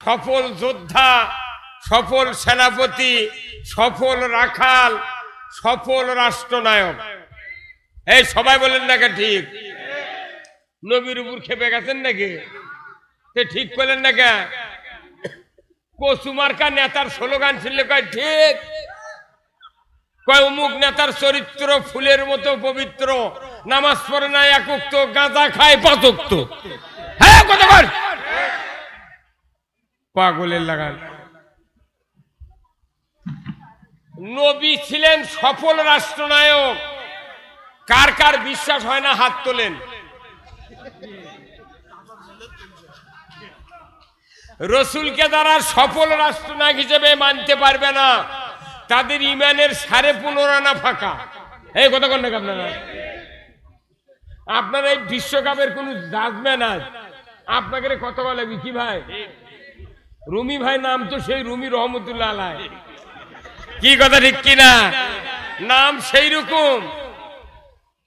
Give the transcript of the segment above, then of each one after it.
সফল যোদ্ধা, সফল সেনাপতি, সফল রাখাল, সফল রাষ্ট্রনায়ক। এই সবাই বলেন নাকি ঠিক? নবীর উপর খেপে গেছেন নাকি? ঠিক করলেন না কে? কচুমার্কা নেতার স্লোগান ছিল কয় ঠিক, কয় অমুক নেতার চরিত্র ফুলের মতো পবিত্র, নামাজ পড়ে না এক ওয়াক্ত, গাঁজা খায় 5 ওয়াক্ত। হ্যাঁ কথা বল, পাগলের লাগান। নবী ছিলেন সফল রাষ্ট্রনায়ক। কার কার বিশ্বাস হয় না হাত তোলেন। রসুলকে যারা সফল রাষ্ট্রনায়ক হিসেবে মানতে পারবে না, তাদের ইমানের 15.5 আনা ফাঁকা। এই কথা কন নাকি আপনারা? আপনার এই বিশ্বকাপের কোন জাজমেন্ট আছে? আপনাকে কত বলে কি ভাই? রুমি ভাই নাম তো সেই রুমি রহমতুল্লাহ আলাইহ। কি কথা ঠিক কিনা? নাম সেই রকম।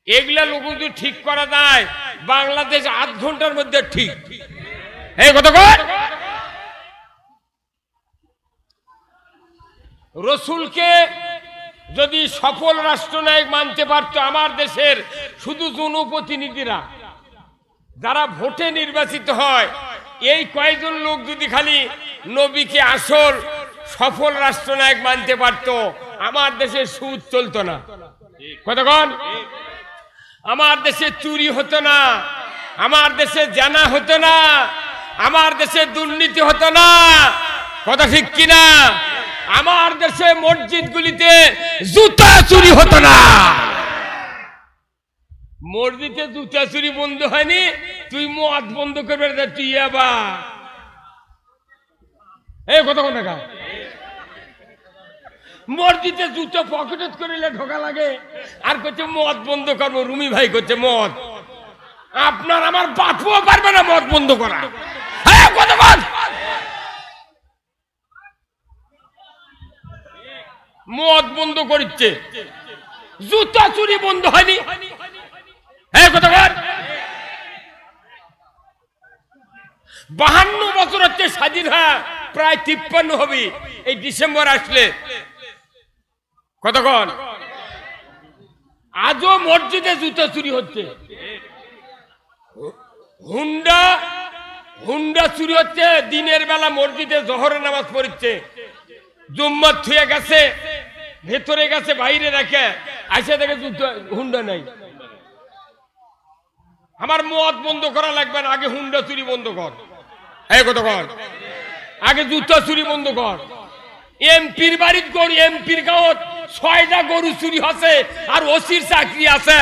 এগুলা লোক যদি ঠিক করা যায়, বাংলাদেশ 8 ঘন্টার মধ্যে ঠিক। এই কথা কর। রসুলকে যদি সফল রাষ্ট্রনায়ক মানতে পারত আমার দেশের শুধু জনপ্রতিনিধিরা, যারা ভোটে নির্বাচিত হয়, এই কয়েকজন লোক যদি খালি নবীকে আসল সফল রাষ্ট্রনায়ক মানতে পারত, আমার দেশে সুদ চলতো না। কতক্ষণ? আমার দেশে চুরি হতো না, আমার দেশে জানা হতো না, আমার দেশে দুর্নীতি হতো না। কথা ঠিক কিনা? আমার দেশে মসজিদগুলিতে জুতা চুরি হতো না। মসজিদে জুতা চুরি বন্ধ হয়নি, তুই মদ বন্ধ করবে তুই আবার এই কথা কোন টাকা? মসজিদে জুতো পকেটে করে ঢোকা লাগে, আর করছে মদ বন্ধ করবো। রুমি ভাই করছে মদ। আপনার আমার বাপুও পারবে না মদ বন্ধ করা। হ্যাঁ কথা বল। মদ বন্ধ করছে, জুতা চুরি বন্ধ হয়নি। হ্যাঁ কথা বল। 52 বছর হচ্ছে স্বাধীন হয়ে, প্রায় 53 হবে এই ডিসেম্বর আসলে। কতক্ষণ? আজও মসজিদে জুতা চুরি হচ্ছে, হুন্ডা চুরি হচ্ছে। দিনের বেলা মসজিদে জোহরের নামাজ পড়ছে, জুম্মা থুয়ে গেছে, ভেতরে গেছে, বাইরে রাখে, আসে দেখে জুতা হুন্ডা নাই। আমার মদ বন্ধ করা লাগবে না, আগে হুন্ডা চুরি বন্ধ কর। এই কথা কর, আগে জুতা চুরি বন্ধ কর। এমপির বাড়ির গরু, এমপির গাঁৱত 6টা গরু চুরি হচ্ছে, আর ওসির চাকরি আছে।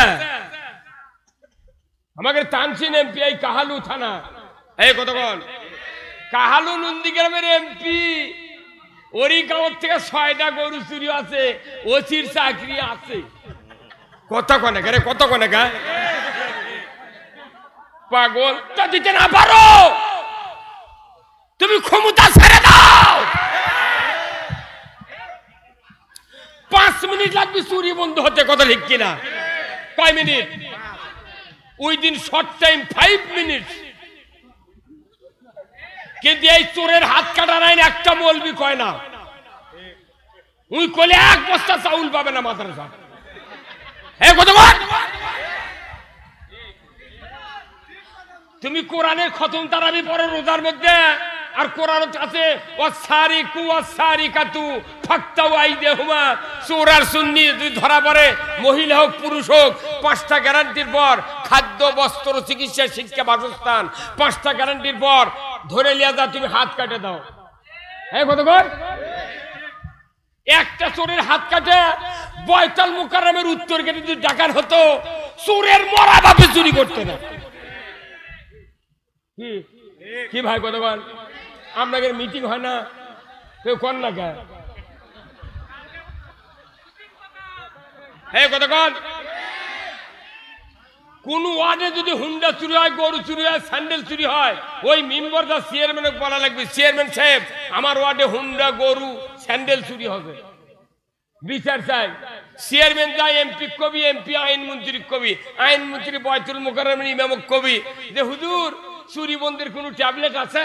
আমাদের তানসিন এমপি এই কাহালু থানা। এই কথা কর, কাহালু নন্দীগ্রামের এমপি, ওরই গাঁৱত থেকে 6টা গরু চুরি আছে, ওসির চাকরি আছে। কথা কনে রে, কত কনে গা পাগল। তা দিতে না পারো, তুমি ক্ষমতা ছেড়ে দাও। 5 মিনিট লাগবে চুরি বন্ধ হতে। কথা ঠিক কিনা? কয় minute? Within short time 5 minute. কিন্তু এই চোরের হাত কাটার আইন একটা মৌলবি কয় না। উই কলে 1 বস্তা চাউল পাবে না মাদ্রাসা। এই কথা বল। তুমি কোরআনের খতম তারাবি পড়ো রোজার মধ্যে, আর কোরআন আছে ওয়াসারিকু ওয়াসারিকাতু ফাক্তাউ আইদিহুমা। চোর আর সুন্নি যদি ধরা পড়ে, মহিলা হোক পুরুষ হোক, 5টা গ্যারান্টির পর খাদ্য, বস্ত্র, চিকিৎসা, শিক্ষা, বাসস্থান, 5টা গ্যারান্টির পর ধরে লিয়া যা, তুমি হাত কাটে দাও। এই কথা বল। একটা চোরের হাত কাটে বয়তাল মুকাররমের উত্তর গেটে যদি ডাকাত হতো, চোরের মরা বাপে চুরি করতে না। কি ভাই কথা বল? আপনাদের মিটিং হয় না, কেউ কর না কে? হ্যাঁ কথা কন। কোন ওয়ার্ডে যদি হুন্ডা চুরি হয়, গরু চুরি হয়, স্যান্ডেল চুরি হয়, ওই মেম্বার দা চেয়ারম্যানে বলা লাগবে, চেয়ারম্যান সাহেব আমার ওয়ার্ডে হুন্ডা, গরু, স্যান্ডেল চুরি হবে, বিচার চাই। চেয়ারম্যান যা এমপি কবি, এমপি আইনমন্ত্রী কবি, আইনমন্ত্রী বয়তুল মুকাররমের ইমামক কবি যে হুজুর চুরি বন্ধের কোন ট্যাবলেট আছে?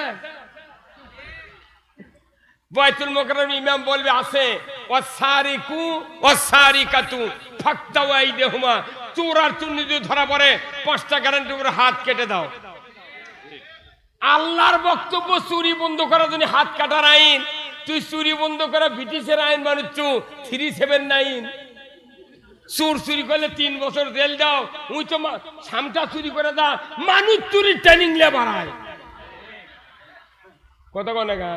বাইতুল মুকাররম ইমাম বলবে আছে ওয়াসারিকু ওয়াসারিকাতু ফাকতাউ আইদিহুমা, চোর আর চুন্নি যদি ধরা পড়ে 5টা গ্যারান্টি করে হাত কেটে দাও। আল্লাহর বক্তব্য চুরি বন্ধ করার জন্য হাত কাটার আইন, তুই চুরি বন্ধ করা ব্রিটিশের আইন বানাচ্ছ 379। চোর চুরি করলে 3 বছর জেল দাও, ওই তো সামটা চুরি করে দা, মানুষ চুরির ট্রেনিং লে বাড়ায়। কত কনেগা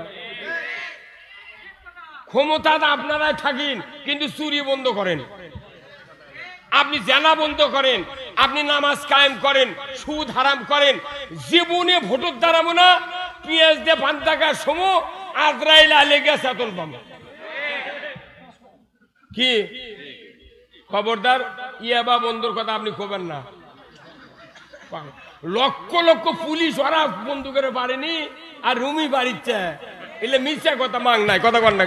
ক্ষমতা আপনারাই থাকেন, কিন্তু চুরি বন্ধ করেন, আপনি জানা বন্ধ করেন, আপনি নামাজ কায়েম করেন, সুদ হারাম করেন। জীবনে ভোটের দাঁড়াবো না, পেঁয়াজ দিয়ে 5 টাকার সময় আজরাইল আলে গেছে এতন পাবো কি। খবরদার ইয়াবা বন্ধুর কথা আপনি কবেন না। লক্ষ লক্ষ পুলিশ ওরা বন্ধু করে পারেনি, আর রুমি বাড়িচ্ছে এলে মিথ্যা কথা মাং নাই। কথা কন না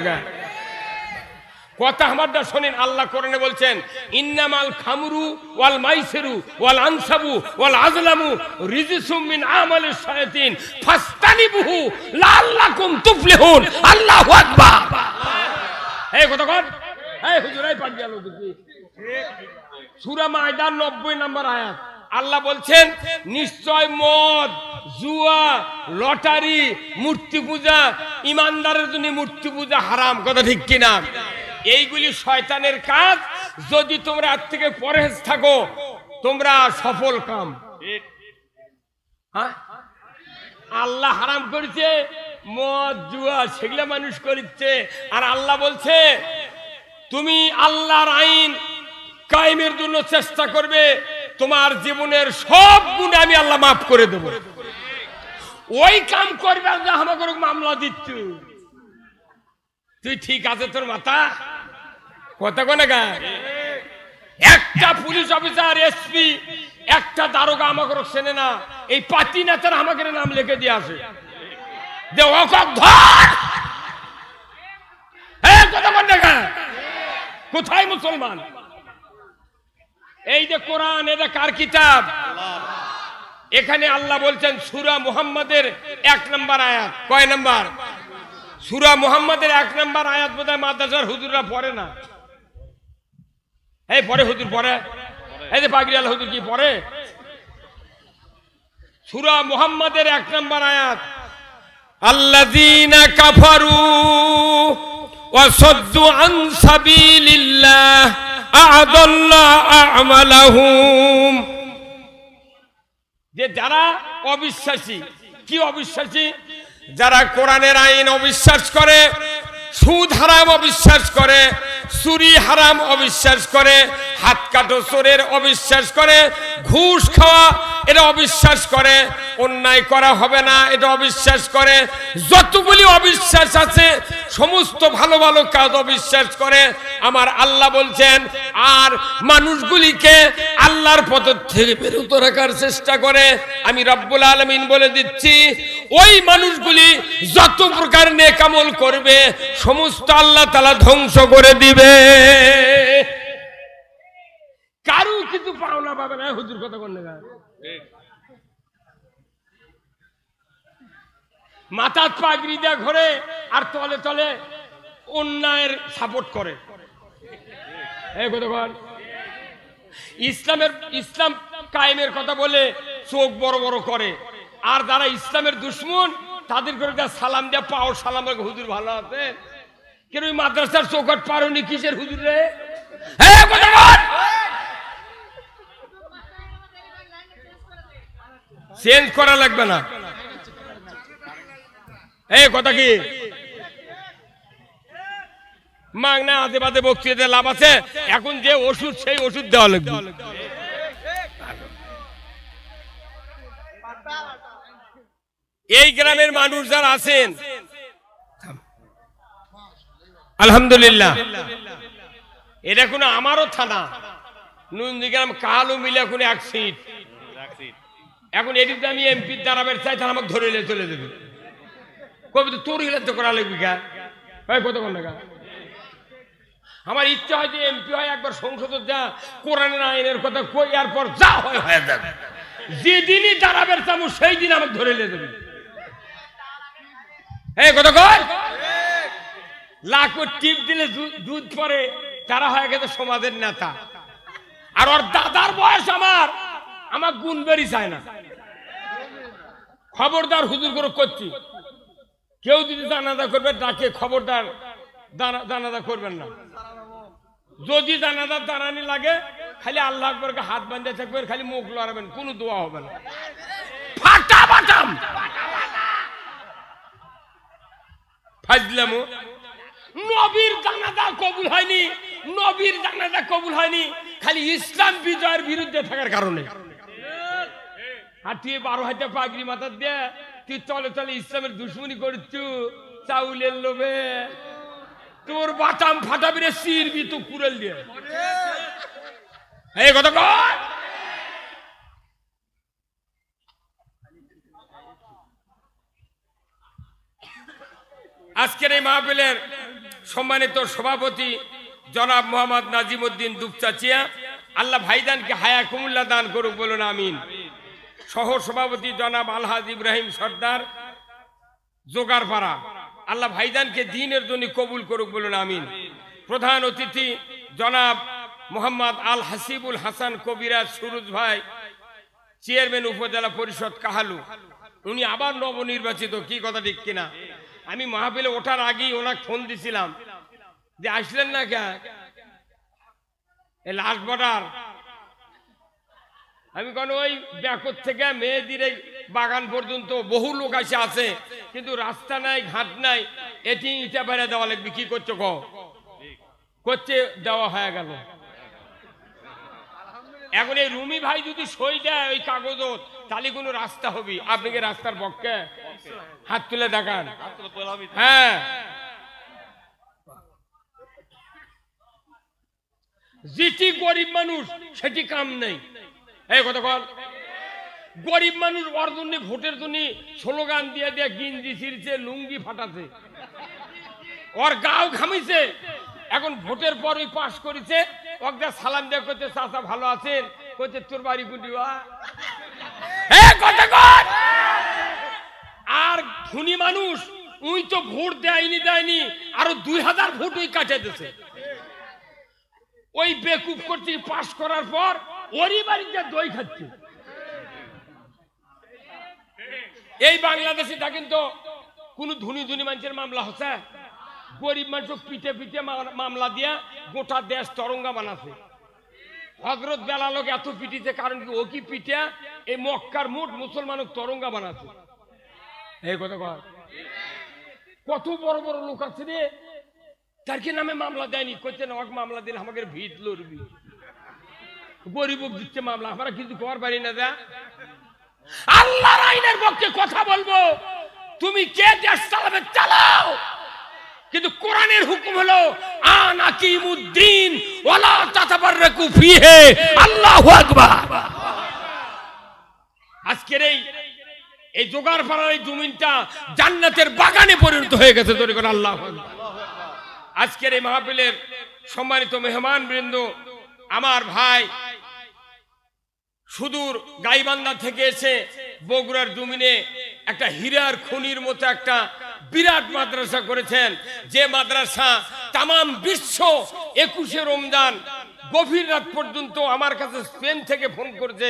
কথা আমারটা শোনেন। আল্লাহ কোরআনে বলছেন ইন্নামাল খামরু ওয়াল মাইসিরু ওয়াল আনসাবু ওয়াল আজলামু রিজসুম মিন আমালিশ শায়াতিন ফাস্তানিবুহু লাআল্লাকুম তুফলিহুন। আল্লাহু আকবার। এই কথা কন, এই হুজুরাই পাঠ গেল দেখি। সূরা মায়দার 90 নম্বর আয়াত আল্লাহ বলছেন নিশ্চয় মদ, জুয়া, লটারি, মূর্তি পূজা, ইমানদারের জন্য মূর্তি পূজা হারাম। কথা ঠিক কিনা? এইগুলি শয়তানের কাজ। যদি তোমরা আজ থেকে পরহেজ থাকো তোমরা সফল কাম। আল্লাহ হারাম করেছে মদ, জুয়া, সেগুলা মানুষ করছে। আর আল্লাহ বলছে তুমি আল্লাহর আইন কায়েমের জন্য চেষ্টা করবে, তোমার জীবনের সব গুণ আমি আল্লাহ মাফ করে দেব। ওই কাম করবে আর আমাকে মামলা দিচ্ছ তুই, ঠিক আছে তোর মাথা? কথা কোনে গা? একটা পুলিশ অফিসার, এসপি, একটা দারোগা আমাকে চেনে না, এই পাতি নেতার আমাকে নাম লিখে দিয়ে আসে কোথায় মুসলমান? এই যে কোরআন, এটা কার কিতাব? এখানে আল্লাহ বলছেন সূরা মুহাম্মাদের 1 নম্বর আয়াত। কয় নম্বর? সূরা মুহাম্মাদের 1 নম্বর আয়াত বোধহয় মাদ্রাসার হুজুররা পড়ে না। এই পড়ে হুজুর, পড়ে। এই যে পাগড়ি আলা হুজুর কি পড়ে? সূরা মুহাম্মাদের 1 নম্বর আয়াত আল্লাযীনা কাফারু ওয়া সাদ্দু আন সাবিলিল্লাহ আ'দাল্লা আমালাহুম। যে যারা অবিশ্বাসী, কি অবিশ্বাসী? যারা কোরআনের আইন অবিশ্বাস করে, সুদ হারাম অবিশ্বাস করে, চুরি হারাম অবিশ্বাস করে, হাত কাটো চোরের অবিশ্বাস করে, ঘুষ খাওয়া এটা অবিশ্বাস করে, অন্যায় করা হবে না এটা অবিশ্বাস করে, যতগুলি অবিশ্বাস আছে সমস্ত ভালো ভালো কাজ অবিশ্বাস করে। আমার আল্লাহ বলছেন আর মানুষগুলিকে আল্লাহর পথ থেকে বিরত রাখার চেষ্টা করে। আমি রব্বুল আলামিন বলে দিচ্ছি ওই মানুষগুলি যত প্রকার নেক আমল করবে সমস্ত আল্লাহ তাআলা ধ্বংস করে দিবে, কারো কিছু পাওনা পাবে না। হুজুর কথা কোন না? মাথার পাগড়ি দিয়ে ঘোরে আর তলে তলে অন্যায়ের সাপোর্ট করে। এই কথা বল। ইসলাম কায়েমের কথা বলে চোখ বড় বড় করে, আর যারা ইসলামের দুশমন তাদের করে সালাম দেয়া পাও সালাম। হুজুর ভালো আছে কেন? ওই মাদ্রাসার চৌকাট পারোনি কিসের হুজুর রে? চেঞ্জ করা লাগবে না। এই কথা কি মাগনা আজে বাজে বক্তৃতা লাভ আছে? এখন যে ওষুধ সেই ওষুধ দেওয়া লাগবে। এই গ্রামের মানুষ যারা আছেন আলহামদুলিল্লাহ, এটা কোনো আমারও থানা নন্দীগ্রাম কালো মিলে এখন 1 সিট। এখন এটিতে আমি এমপির দাঁড়াবের চাই, তারা আমাকে ধরে চলে দেবে। কবি তো তোর হিলাতে করা লাগবে গা? কত কোন টাকা? আমার ইচ্ছা হয় যে এমপি হয় একবার সংসদে যা কোরআনের আইনের কথা কই, আর পর যা হয় হয়ে যাবে। যেদিনই দাঁড়াবের চামু সেই দিন আমাকে ধরে দেবে। এই কথা কয় লাখো টিপ দিলে দুধ পরে, তারা হয়ে গেছে সমাজের নেতা। আর ওর দাদার বয়স আমার গুণ বেরি চায় না। খবরদার হুজুর করে করছি, কেউ যদি জানাজা করবে ডাকে খবরদার জানাজা করবেন না। যদি জানাজার দাঁড়ানি লাগে খালি আল্লাহ আকবরকে হাত বাঁধে থাকবেন, খালি মুখ লড়াবেন, কোনো দোয়া হবে না। ফাটা বাটাম ফাজলামো। নবীর জানাজা কবুল হয়নি, নবীর জানাজা কবুল হয়নি খালি ইসলাম বিজয়ের বিরুদ্ধে থাকার কারণে। আর তুই 12 হাতে পাগড়ি মাথা দিয়ে তুই চলে চলে ইসলামের দুশ্মনী করছু চাউলের লোভে, তোর বাটাম ফাটাবি রে, সিরবি তো কুড়েল দিয়ে। এই কথা কর। আজকের এই মাহফিলের সম্মানিত সভাপতি জনাব মোহাম্মদ নাজিমউদ্দিন দুপচাচিয়া, আল্লাহ ভাইজানকে হায়া কুমুল্লা দান করুক, বলুন আমিন। সহ সভাপতি জনাব আলহাজ ইব্রাহিম সর্দার জোগারপাড়া, আল্লাহ ভাইজানকে দ্বীনের জন্য কবুল করুক, বলুন আমিন। প্রধান অতিথি জনাব মোহাম্মদ আল হাসিবুল হাসান কবিরাজ সুরুজ ভাই, চেয়ারম্যান উপজেলা পরিষদ কাহালু, উনি আবার নবনির্বাচিত। কি কথা ঠিক কিনা? আমি মাহফিলে ওঠার আগেই ওনাকে ফোন দিছিলাম যে আসলেন না কে লাস্ট বর্ডার। আমি কোন ওই ব্যাকর থেকে মেয়েদের এই বাগান পর্যন্ত বহু লোক আসে আছে, কিন্তু রাস্তা নাই, ঘাট নাই, এটি ইটা বেড়ে দেওয়া লাগবে। কি করছো করছে, দেওয়া হয়ে গেল। এখন এই রুমি ভাই যদি সই দেয় ওই কাগজত, তাহলে কোনো রাস্তা হবে। আপনি কি রাস্তার পক্ষে? হাত তুলে দেখান। হ্যাঁ, যেটি গরিব মানুষ সেটি কাম নেই। এই কথা বল, গরিব মানুষ ওর জন্য ভোটের জন্য স্লোগান দিয়ে দিয়ে গিঞ্জি ছিঁড়ছে, লুঙ্গি ফাটাছে, ওর গাও ঘামিছে। এখন ভোটের পর ওই পাশ করেছে, ওকে সালাম দিয়ে করছে চাচা ভালো আছেন, করছে তোর বাড়ি কুটি। আর ধনী মানুষ উই তো ভোট দেয়নি, আরো 2000 ভোট ওই কাটে দিছে। ওই বেকুব করছে, পাশ করার পর ওরই বাড়িতে দই খাচ্ছে। এই বাংলাদেশে দেখেন তো কোন ধনী মানুষের মামলা হচ্ছে, গরিব মানুষ পিঠে পিঠে মামলা দিয়া গোটা দেশ তরঙ্গা বানাছে। হযরত বেলাল এত পিটিছে, কারণ কি ও কি পিঠে এই মক্কার মোট মুসলমান তরঙ্গা বানাচ্ছে। এই কথা কয়, কত বড় বড় লোক আছে রে, তার কি নামে মামলা দেয়নি, কইতে না মামলা দিলে আমাকে ভিত লড়বি। গরিব দিচ্ছে মামলা, আমরা কিছু কর পারি না। যা আল্লাহর আইনের পক্ষে কথা বলবো, তুমি কে দেশ চালাবে চালাও, কিন্তু কোরআনের হুকুম হলো আনাকিমুদ্দিন ওয়ালা তাতাবাররাকু ফিহি, আল্লাহু আকবার। আজকের এই জোগাড়পাড়ার এই জমিনটা জান্নাতের বাগানে পরিণত হয়ে গেছে। ধরে করে আল্লাহু আকবার। আজকের এই মাহফিলের সম্মানিত মেহমান বৃন্দ, আমার ভাই সুদূর গাইবান্ধা থেকে এসে বগুড়ার জমিনে একটা হীরার খনির মতো একটা বিরাট মাদ্রাসা করেছেন, যে মাদ্রাসা তামাম বিশ্ব 21শে রমজান গভীর রাত পর্যন্ত আমার কাছে স্পেন থেকে ফোন করছে।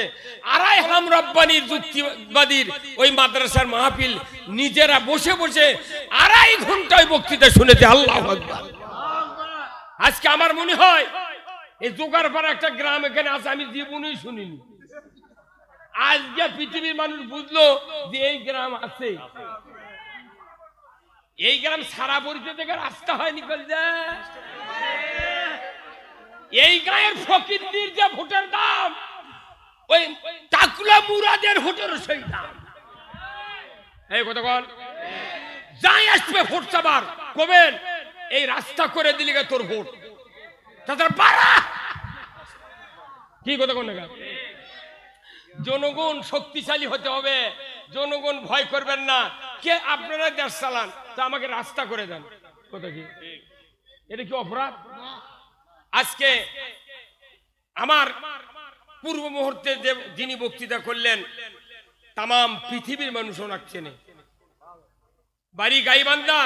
আড়াই হাম রব্বানির যুক্তিবাদীর ওই মাদ্রাসার মাহফিল নিজেরা বসে বসে 2.5 ঘন্টায় বক্তৃতা শুনেছে। আল্লাহু আকবার। আজকে আমার মনে হয় এই জোগাড়পাড়া একটা গ্রাম এখানে আছে, আমি জীবনেই শুনিনি। আজকে পৃথিবীর মানুষ বুঝলো যে এই গ্রাম আছে। এই গ্রাম সারা পরিচয় থেকে রাস্তা হয়নি। এই গায়ের ফকিরদের যে ভোটের দাম, ওই টাকুলা মুরাদের ভোটের সেই দাম। এই কথা বল, যাই আসবে ভোট চাবার কবেন এই রাস্তা করে দিলি তোর ভোট, তাদের বাড়া। কি কথা কোন জনগণ শক্তিশালী হতে হবে, জনগণ ভয় করবেন না। কে আপনারা দেশ চালান, তা আমাকে রাস্তা করে দেন। কথা কি এটা কি অপরাধ? আজকে আমার পূর্ব মুহূর্তে যে যিনি বক্তৃতা করলেন, তামাম পৃথিবীর মানুষ ওনাকে চেনে। বাড়ি গাইবান্ধা,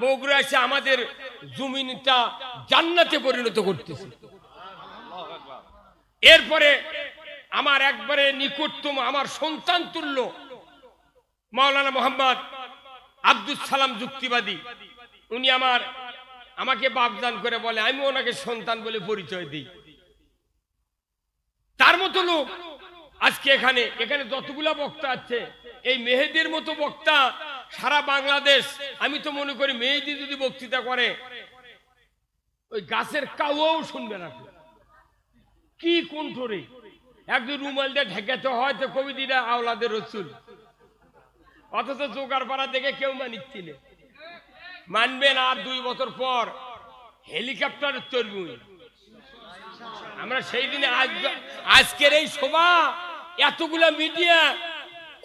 বগুড়া এসে আমাদের জমিনটা জান্নাতে পরিণত করতেছে। এরপরে আমার একবারে নিকটতম আমার সন্তান তুল্য মাওলানা মোহাম্মদ আব্দুল সালাম যুক্তিবাদী, উনি আমাকে বাপদান করে বলে, আমি ওনাকে সন্তান বলে পরিচয় দিই। তার মতো লোক আজকে এখানে যতগুলা বক্তা আছে, এই মেহেদির মতো বক্তা সারা বাংলাদেশ, আমি তো মনে করি মেহেদি যদি বক্তৃতা করে ওই গাছের কাউও শুনবে না। কি কণ্ঠরে একজন রুমাল দিয়ে ঢেকাতে হয় তো কবিদিরা আওলাদের রসুল, অথচ জোগাড় পাড়া দেখে কেউ মানিচ্ছিল, মানবেন আর 2 বছর পর হেলিকপ্টার চলবে। আমরা সেই দিনে আজকের এই সভা এতগুলা মিডিয়া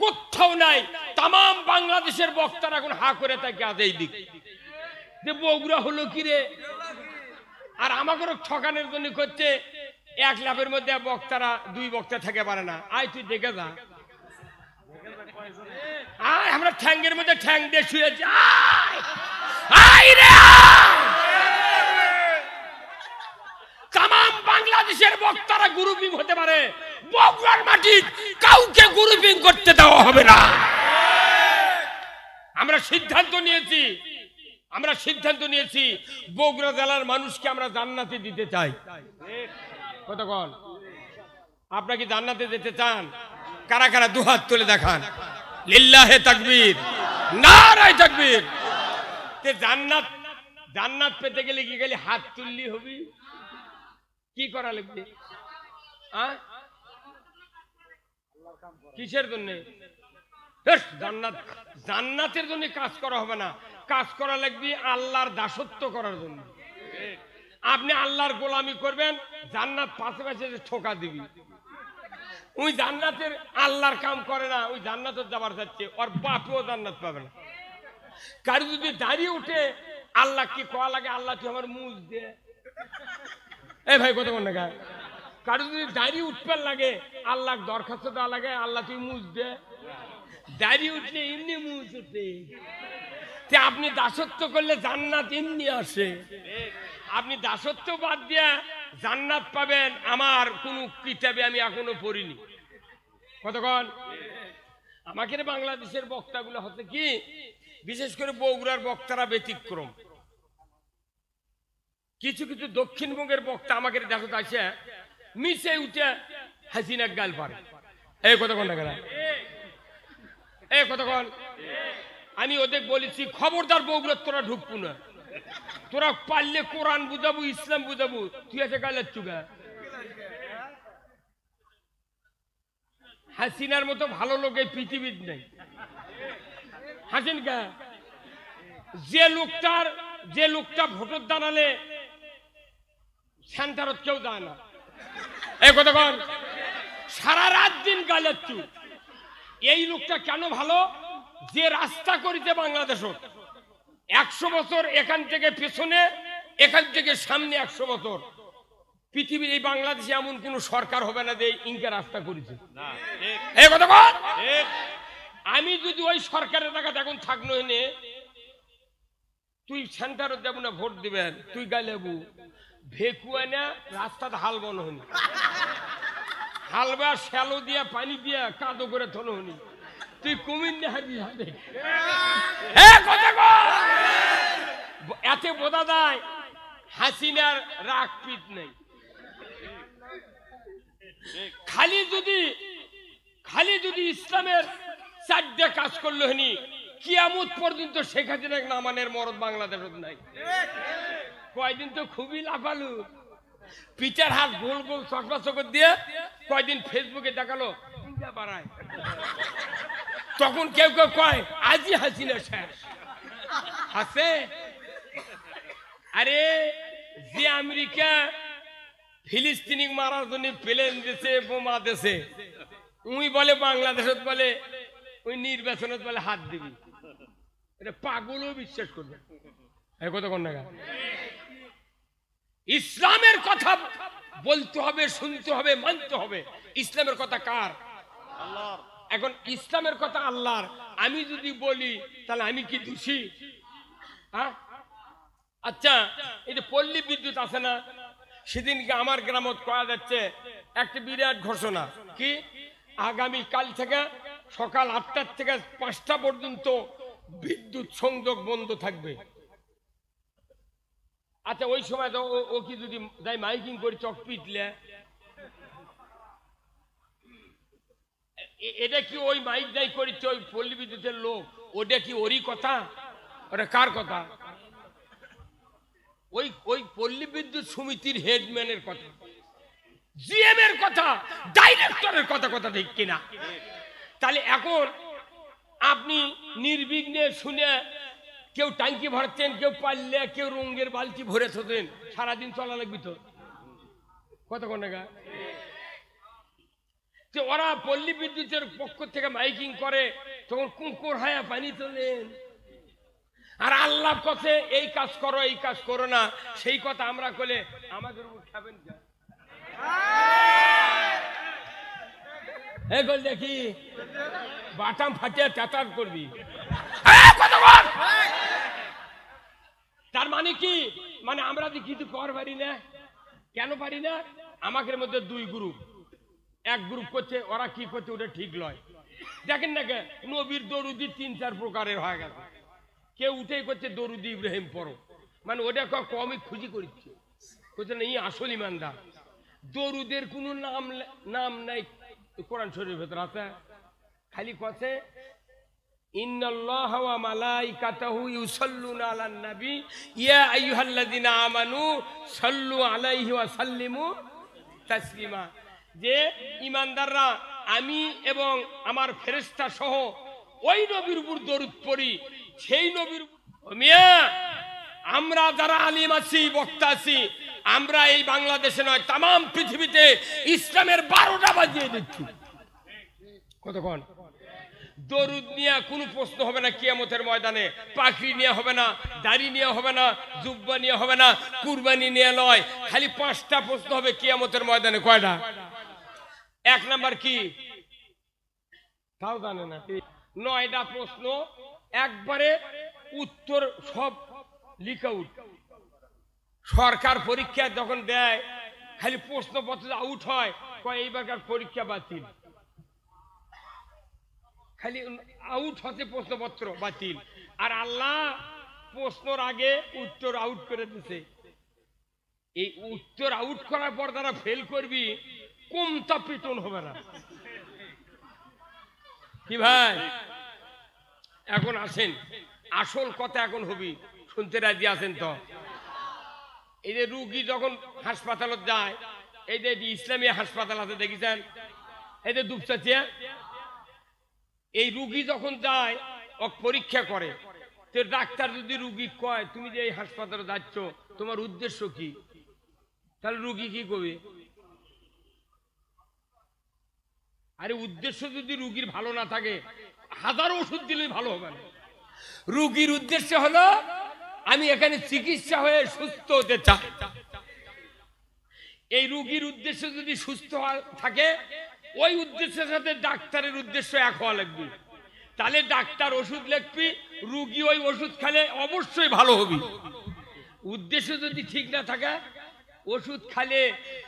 কোথাও নাই, তাম বাংলাদেশের বক্তারা এখন হা করে থাকে আজ এই দিক যে বগুড়া হলো কি রে। আর আমাকে ঠকানোর জন্য করছে 1 লাফের মধ্যে বক্তারা 2 বক্তা থেকে পারে না। আয় তুই দেখে যা, আয় আমরা ঠ্যাঙ্গের মধ্যে ঠ্যাং দিয়ে শুয়েছি, তাম বাংলাদেশের বক্তারা গ্রুপিং হতে পারে, বগুড়ার মাটির কাউকে গ্রুপিং করতে দেওয়া হবে না। আমরা সিদ্ধান্ত নিয়েছি বগুড়া জেলার মানুষকে আমরা জান্নাতে দিতে চাই। কতক্ষণ আপনারা কি জান্নাতে যেতে চান? কারা কারা দুহাত তুলে দেখান, লিল্লাহে তাকবীর, নারায়ে তাকবীর। তে জান্নাত পেতে গেলে কি গেলে হাত তুললি হবে? কি করা লাগবে? কিসের জন্য? জান্নাতের জন্য কাজ করা হবে না, কাজ করা লাগবে আল্লাহর দাসত্ব করার জন্য। আপনি আল্লাহর গোলামি করবেন, জান্নাত পাশে পাশে ঠোকা দিবি। ওই জান্নাতের আল্লাহর কাম করে না, ওই জান্নাতের যাবার যাচ্ছে, ওর বাপও জান্নাত পাবে না। কারো যদি দাঁড়িয়ে উঠে আল্লাহ কি কয়া লাগে, আল্লাহ তুই আমার মুজ দে, এই ভাই কতক্ষণ না। কারো যদি দাঁড়িয়ে উঠবার লাগে আল্লাহ দরখাস্ত দেওয়া লাগে, আল্লাহ তুই মুজ দে, দাঁড়িয়ে উঠলে এমনি মুজ উঠে। আপনি দাসত্ব করলে জান্নাত এমনি আসে। আপনি দাসত্ব বাদ দিয়ে জান্নাত পাবেন আমার কোন কিতাবে আমি এখনো পড়িনি। কতক্ষণ আমাকে বাংলাদেশের বক্তাগুলো হচ্ছে কি, বিশেষ করে বগুড়ার বক্তারা ব্যতিক্রম। কিছু কিছু দক্ষিণবঙ্গের বক্তা আমাকে দেখো আসে মিশে উঠে হাসিনা গাল পারে। এই কতক্ষণ দেখা এই কতক্ষণ আমি ওদের বলেছি, খবরদার বগুড়ার তোরা ঢুকবো না, তোরা পারলে কোরআন বুঝাবো, ইসলাম বুঝাবো, তুই এসে গালের চুগা। হাসিনার মতো ভালো লোক এই পৃথিবীর নেই। হাসিন কা যে লোকটা ভোটার দাঁড়ালে সেন্টারত কেউ যায় না। এই কতক্ষণ সারা রাত দিন গালের চুপ। এই লোকটা কেন ভালো? যে রাস্তা করিতে বাংলাদেশ 100 বছর, এখান থেকে পেছনে, এখান থেকে সামনে 100 বছর। পৃথিবীর এই বাংলাদেশে এমন কোন সরকার হবে না যে ইনকা রাস্তা করেছে। আমি যদি ওই সরকারের টাকাতে এখন থাকনো এনে, তুই সেন্টারত যাবো না ভোট দিবেন, তুই গাইলেবু ভেকুয়া না রাস্তাতে হাল বন হনি, হালবা শ্যালো দিয়া পানি দিয়া কাদো করে থন হনি, তুই কুমির হাবি হাতে এতে বোঝা যায় হাসিনার রাগ পিত নেই। খালি যদি ইসলামের 4টে কাজ করলো হনি, কিয়ামত পর্যন্ত শেখ হাসিনা নামানের মরদ বাংলাদেশ নাই। কয়দিন তো খুবই লাফালু, পিচার হাত গোল গোল চকরা চকর দিয়ে কয়দিন ফেসবুকে দেখালো বাড়ায়, তখন কেউ কেউ কয় আজই হাসিনা শেষ। হাসে আরে যে আমেরিকা ফিলিস্তিনি মারার জন্য প্লেন দিছে, বোমা দিছে, উই বলে বাংলাদেশত বলে ওই নির্বাচনত বলে হাত দিবি, এটা পাগলও বিশ্বাস করবে। কতক্ষণ টাকা ইসলামের কথা বলতে হবে, শুনতে হবে, মানতে হবে। ইসলামের কথা কার? আল্লাহর। এখন ইসলামের কথা আল্লাহর। আমি যদি বলি তাহলে আমি কি দোষী? আচ্ছা, এই যে পল্লী বিদ্যুৎ আছে না, সেদিনকে আমার গ্রামত করা যাচ্ছে একটা বিরাট ঘোষণা, কি আগামী কাল থেকে সকাল 8টার থেকে 5টা পর্যন্ত বিদ্যুৎ সংযোগ বন্ধ থাকবে। আচ্ছা, ওই সময় তো ও কি যদি যাই মাইকিং করে চক পিটলে, এটা কি ওই মাইক যাই করেছে ওই পল্লী বিদ্যুতের লোক, ওটা কি ওরই কথা? ওটা কার কথা? ওই পল্লী বিদ্যুৎ সমিতির হেডম্যানের কথা, জিএম এর কথা, ডাইরেক্টরের কথা। কথা ঠিক কিনা? তাহলে এখন আপনি নির্বিঘ্নে শুনে, কেউ ট্যাঙ্কি ভরছেন, কেউ পাল্লে, কেউ রঙের বালতি ভরে থাকেন, সারাদিন চলা লাগবে তো কতক্ষণ টাকা। ওরা পল্লী বিদ্যুতের পক্ষ থেকে মাইকিং করে, তখন কুকুর হায়া পানি তোলেন, আর আল্লাহ কথা এই কাজ করো, এই কাজ করো না, সেই কথা আমরা করলে আমাদের উপর খাবেন। দেখি বাটাম ফাটিয়ে চাতার করবি। তার মানে কি? মানে আমরা যে কিছু কর পারি না। কেন পারি না? আমাদের মধ্যে দুই গ্রুপ, এক গ্রুপ করছে, ওরা কি করছে ওটা ঠিক নয়। দেখেন না, নবীর দরুদি 3-4 প্রকারের হয়ে গেছে। কেউ উঠেই করছে দরুদি ইব্রাহিম পড়ো, মানে ওটা কমই খুঁজি করছে, করছে না ই আসল ইমানদার। দরুদের কোনো নাম নাই কোরআন শরীফের ভেতর আছে, খালি কথা ইন্নাল্লাহা ওয়া মালাইকাতাহু ইউসাল্লুনা আলান নবী ইয়া আইয়ুহাল্লাযিনা আমানু সাল্লু আলাইহি ওয়া সাল্লিমু তাসলিমা। যে ইমানদাররা আমি এবং আমার ফেরেশতা সহ ওই নবীর উপর দরুদ পড়ি, সেই নবীর। মিয়া, আমরা যারা আলিম আছি, বক্তা আছি, আমরা এই বাংলাদেশে নয় তাম পৃথিবীতে ইসলামের 12টা বাজিয়ে দিচ্ছি। কতক্ষণ? দরুদ নিয়ে কোনো প্রশ্ন হবে না কিয়ামতের ময়দানে, পাখি নিয়ে হবে না, দাড়ি নিয়ে হবে না, জুব্বা নিয়ে হবে না, কুরবানি নিয়ে নয়, খালি 5টা প্রশ্ন হবে কিয়ামতের ময়দানে। কয়টা? 1 নাম্বার কি তাও জানে না। 9টা প্রশ্ন, একবারে উত্তর সব লিখা উঠ। সরকার পরীক্ষা যখন দেয়, খালি প্রশ্নপত্র আউট হয়, কয় এইবারকার পরীক্ষা বাতিল, খালি আউট হচ্ছে প্রশ্নপত্র বাতিল। আর আল্লাহ প্রশ্নর আগে উত্তর আউট করে দিছে। এই উত্তর আউট করার পর তারা ফেল করবি, কমতা পিটন হবে না। কি ভাই? এখন আসেন, আসল কথা এখন হবি, শুনতে রাজি আছেন তো? এই যে রুগী যখন হাসপাতালত যায়, এই যে ইসলামী হাসপাতাল আছে দেখেছেন, এই যে দুপচাচিয়া, এই রুগী যখন যায় ও পরীক্ষা করে, তো ডাক্তার যদি রুগী কয় তুমি যে এই হাসপাতালে যাচ্ছ তোমার উদ্দেশ্য কি, তাহলে রুগী কি করবে? আরে উদ্দেশ্য যদি রুগীর ভালো না থাকে, 1000 ওষুধ দিলে ভালো হবে না। রুগীর উদ্দেশ্য হলো আমি এখানে চিকিৎসা হয়ে সুস্থ হতে চাই। এই রুগীর উদ্দেশ্য যদি সুস্থ থাকে, ওই উদ্দেশ্যের সাথে ডাক্তারের উদ্দেশ্য এক হওয়া লাগবে। তাহলে ডাক্তার ওষুধ লিখবি, রুগী ওই ওষুধ খেলে অবশ্যই ভালো হবে। উদ্দেশ্য যদি ঠিক না থাকে, ওষুধ খালে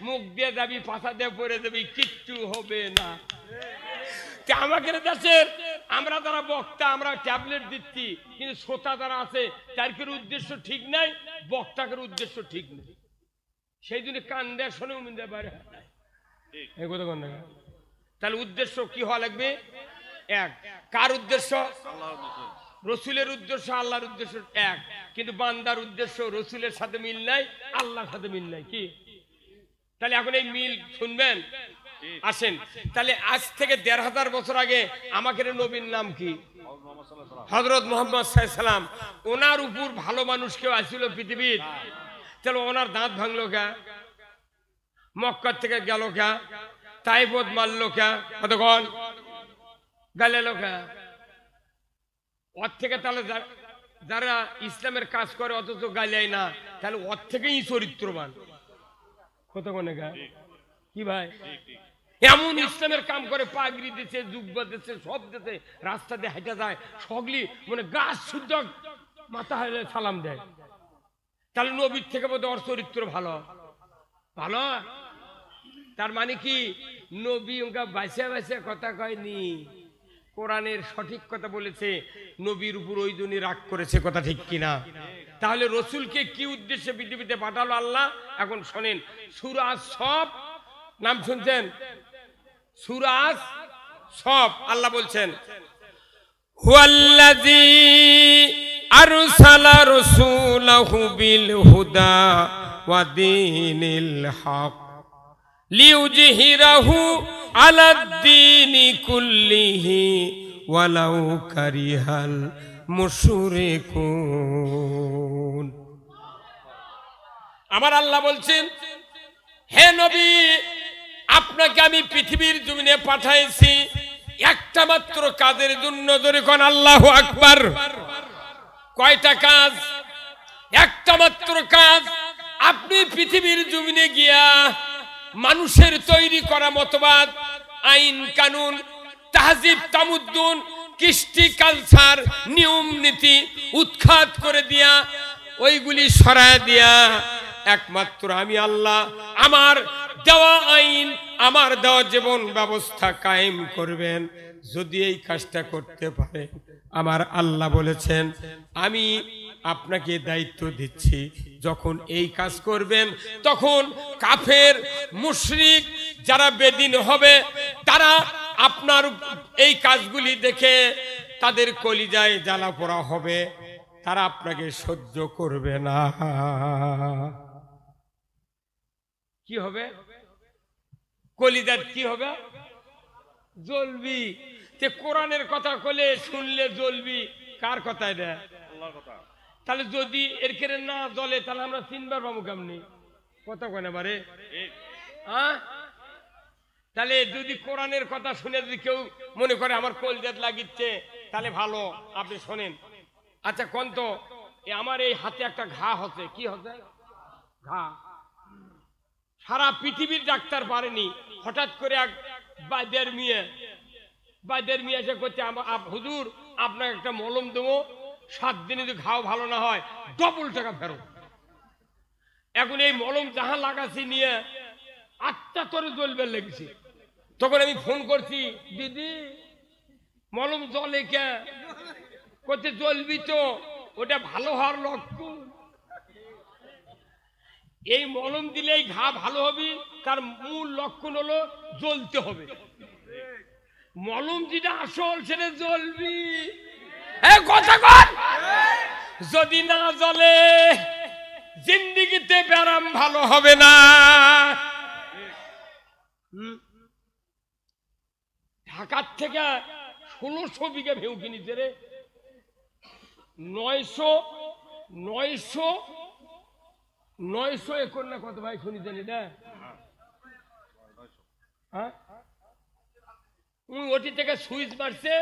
মুখ দিয়ে যাবি, পাছা দিয়ে পড়ে যাবি, কিচ্ছু হবে না। আমাদের দেশের আমরা যারা বক্তা, আমরা ট্যাবলেট দিচ্ছি, কিন্তু শ্রোতা যারা আছে তার উদ্দেশ্য ঠিক নাই, বক্তাকের উদ্দেশ্য ঠিক নেই। সেই জন্য কান্দে শোনেও মিন্দে পারে। তাহলে উদ্দেশ্য কি হওয়া লাগবে? এক। কার উদ্দেশ্য? রসুলের উদ্দেশ্য, আল্লাহর উদ্দেশ্য এক, কিন্তু বান্দার উদ্দেশ্য রসুলের সাথে মিল নাই, আল্লাহর সাথে মিল নাই। কি? তাহলে এখন এই মিল শুনবেন। আসেন, তাহলে আজ থেকে 1500 বছর আগে আমাদের নবীর নাম কি? হযরত মুহাম্মদ সাল্লাল্লাহু আলাইহি সাল্লাম। ওনার উপর ভালো মানুষ কেউ আসছিল পৃথিবীর? তাহলে ওনার দাঁত ভাঙলো কে? মক্কা থেকে গেল কে? তাইফত মারলো কে? কতক্ষণ গালেলো কে? ওর থেকে তাহলে যারা ইসলামের কাজ করে অথচ গালায় না, তাহলে ওর থেকেই চরিত্রবান। কতক্ষণ কি ভাই? এমন ইসলামের কাম করে, পাগড়ি দিচ্ছে, জুব্বা দিচ্ছে, সব দিচ্ছে, রাস্তা দিয়ে হেঁটে যায়, সগলি মানে গাছ শুদ্ধ মাথা হলে সালাম দেয়। তাহলে নবীর থেকে বোধহয় ওর চরিত্র ভালো ভালো। তার মানে কি নবী ওকে বাঁচা বাঁচা কথা কয়নি, কোরআনের সঠিক কথা বলেছে, নবীর উপর ওই জন্য রাগ করেছে, কথা ঠিক কিনা? তাহলে রসুলকে কি উদ্দেশ্যে পৃথিবীতে পাঠালো আল্লাহ? এখন শোনেন, সূরা সব নাম শুনছেন? সূরা সব আল্লাহ বলছেন হুয়াল্লাযী আরসালা রাসূলাহু বিল হুদা ওয়া দীনিল হক লিইউযহিরাহু আলাদ-দীনি কুল্লিহি ওয়ালাউ কারিহাল মুশরিকুন। আমার আল্লাহ বলছেন, হে নবী, আপনাকে আমি পৃথিবীর জমিনে পাঠাইছি একটা মাত্র কাজের জন্য। ধরে কোন আল্লাহু আকবার। কয়টা কাজ? একটা মাত্র কাজ। আপনি পৃথিবীর জমিনে গিয়া মানুষের তৈরি করা মতবাদ, আইন কানুন, তাহজিব তামুদ্দুন, কৃষ্টি কালচার, নিয়ম নীতি উৎখাত করে দিয়া, ওইগুলি সরায় দিয়া একমাত্র আমি আল্লাহ আমার দেওয়া আইন, আমার দেওয়া জীবন ব্যবস্থা কায়েম করবেন। যদি এই কাজটা করতে পারে, আমার আল্লাহ বলেছেন আমি আপনাকে দায়িত্ব দিচ্ছি, যখন এই কাজ করবেন তখন কাফের মুশরিক যারা বেদিন হবে, তারা আপনার এই কাজগুলি দেখে তাদের কলিজায় জ্বালা পোড়া হবে, তারা আপনাকে সহ্য করবে না। কি হবে? কলিজার কি হবে? জ্বলবি। তে কোরআনের কথা কলে শুনলে জ্বলবি, কার কথা এটা? আল্লাহর কথা। তাহলে যদি এর কেড়ে না জ্বলে, তাহলে আমরা চিনবার পাবো কেমনি? কথা কয় না বারে? তাহলে যদি কোরআনের কথা শুনে যদি কেউ মনে করে আমার কলিজাত লাগিচ্ছে, তাহলে ভালো, আপনি শোনেন। আচ্ছা কোন তো আমার এই হাতে একটা ঘা হচ্ছে, কি হচ্ছে? ঘা। সারা পৃথিবীর ডাক্তার পারেনি, হঠাৎ করে এক বাইদের মেয়ে এসে করছে, হুজুর আপনাকে একটা মলম দেবো, 7 দিনে যদি ঘাও ভালো না হয় ডবল টাকা ফেরত। এখন এই মলম যাহা লাগাছি নিয়ে 8টা তরে জ্বলবে লেগেছে। তখন আমি ফোন করছি, দিদি মলম জ্বলে কে? করতে জ্বলবি তো, ওটা ভালো হওয়ার লক্ষণ। এই মলম দিলেই ঘা ভালো হবে, তার মূল লক্ষণ হলো জ্বলতে হবে। মলম যেটা আসল সেটা জ্বলবি। কথা কর। যদি না জ্বলে জিন্দেগিতে ব্যারাম ভালো হবে না। ঢাকার থেকে 1600 বিঘা ভেউ কিনেছে রে। 900 একর না কত ভাই শুনি জানি না? ওটি থেকে সুইচ মারছে,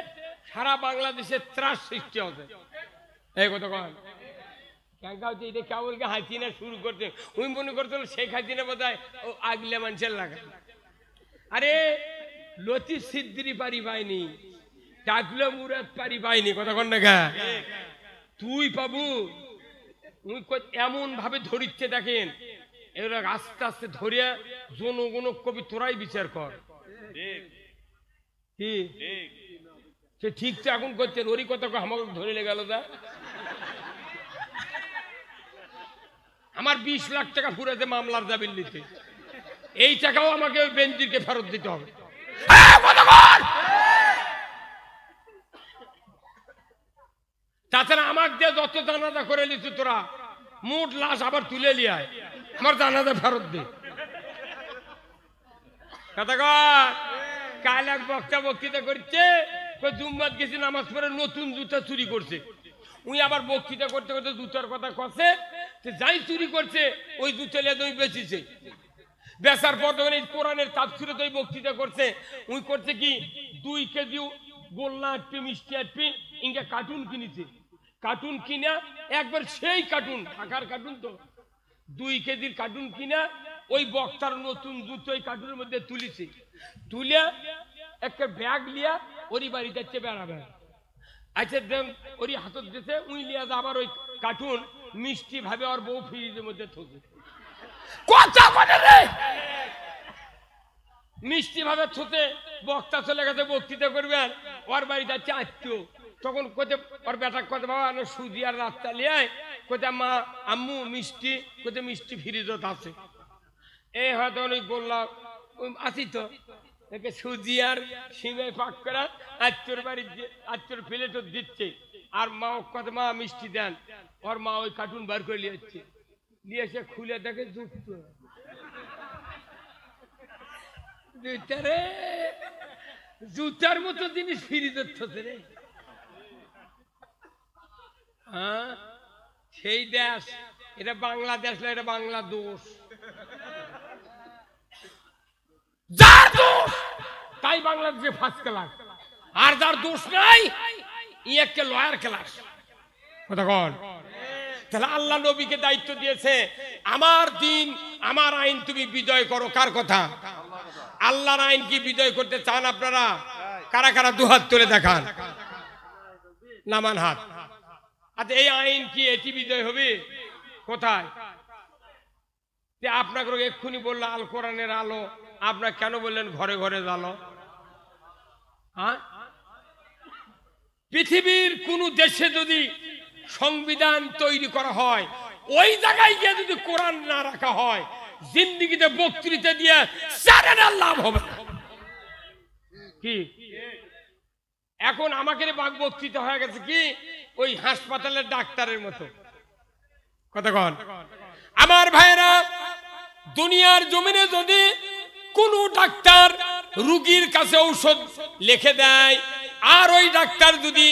সারা বাংলাদেশে ত্রাস সৃষ্টি হবে। এই কথা কন এটা কেবল হাসিনা শুরু করতে, উনি মনে করতেন শেখ হাসিনা বোধ হয় আগলে মানুষের লাগা। আরে লতিফ সিদ্দিরি পারি পাইনি, ডাকলো মুরাদ পারি পাইনি, কথা কন না গা? তুই পাবু এমন ভাবে ধরিচ্ছে দেখেন, এগুলো আস্তে আস্তে ধরিয়া জনগণ কবি তোরাই বিচার কর। কি সে ঠিক তো এখন করছেন, ওরই কথা আমাকে ধরে লেগে দা। আমার 20 লাখ টাকা ফুরাতে মামলার জামিন নিতে, এই টাকাও আমাকে ওই বেঞ্জিরকে ফেরত দিতে হবে। তাছাড়া আমার দিয়ে যত জানাজা করে নিচ্ছি তোরা, মোট লাশ আবার তুলে লিয়ায়, আমার জানাজা ফেরত দে। কথা কর। কাল এক বক্তৃতা করছে, জুম্মাত গেছি নামাজ পড়ে নতুন জুতা চুরি করছে। উনি আবার বক্তৃতা করতে করতে জুতার কথা কছে, যাই চুরি করছে ওই জুতা লিয়ে তুমি বেচিছে। বেচার পর তখন এই কোরআনের তাফসীরে তো বক্তৃতা করছে, উনি করছে কি 2 কেজি গোল্লা আটপি মিষ্টি আটপি ইনকা কার্টুন কিনেছে। কার্টুন কিনা একবার সেই কার্টুন, ঢাকার কার্টুন তো, 2 কেজির কার্টুন কিনা ওই বক্তার নতুন জুতো ওই কার্টুনের মধ্যে তুলিছে। তুলে একটা ব্যাগ লিয়া ওরই বাড়ি যাচ্ছে বেড়াবে। আচ্ছা ওরই হাতত দিতে উই লিয়া আবার ওই কার্টুন মিষ্টি ভাবে ওর বউ ফ্রিজের মধ্যে থুতে কথা বলে রে মিষ্টি ভাবে থুতে বক্তা চলে গেছে বক্তৃতা করবেন ওর বাড়িতে যাচ্ছে আত্মীয় তখন কোথে ওর বেটা কত বাবা সুজি আর রাস্তা লিয়ে কোথায় মা আম্মু মিষ্টি কোথায় মিষ্টি ফ্রিজত আছে এই হয়তো অনেক বললাম আছি তো সুজি আর সিমে পাক করা আত্মীয়র বাড়ি আত্মীয়র প্লেটও দিচ্ছে আর মা কত মা মিষ্টি দেন ওর মা ওই কার্টুন বার করে নিয়ে যাচ্ছে নিয়ে এসে খুলে দেখে যুক্ত রে জুতার মতো জিনিস ফ্রিজের থতে রে হ্যাঁ সেই দেশ এটা বাংলাদেশ না এটা বাংলা দোষ যার দোষ তাই বাংলাদেশে ফার্স্ট ক্লাস আর যার দোষ নাই ই একটা লয়ার ক্লাস কথা কর তাহলে আল্লাহ নবীকে দায়িত্ব দিয়েছে আমার দিন আমার আইন তুমি বিজয় করো কার কথা আল্লাহর আইন কি বিজয় করতে চান আপনারা কারা কারা দুহাত তুলে দেখান নামান হাত আচ্ছা এই আইন কি এটি বিজয় হবে কোথায় আপনাকে এক্ষুনি বললো আল কোরআনের আলো আপনার কেন বললেন ঘরে ঘরে জ্বালো হ্যাঁ পৃথিবীর কোন দেশে যদি সংবিধান তৈরি করা হয় ওই জায়গায় গিয়ে যদি কোরআন না রাখা হয় জিন্দেগিতে বক্তৃতা দিয়ে সারাটা লাভ হবে কি এখন আমাকে বক্তৃতা হয়ে গেছে কি ওই হাসপাতালের ডাক্তারের মতো কথা কন আমার ভাইরা দুনিয়ার জমিনে যদি কোন ডাক্তার রোগীর কাছে ঔষধ লিখে দেয় আর ওই ডাক্তার যদি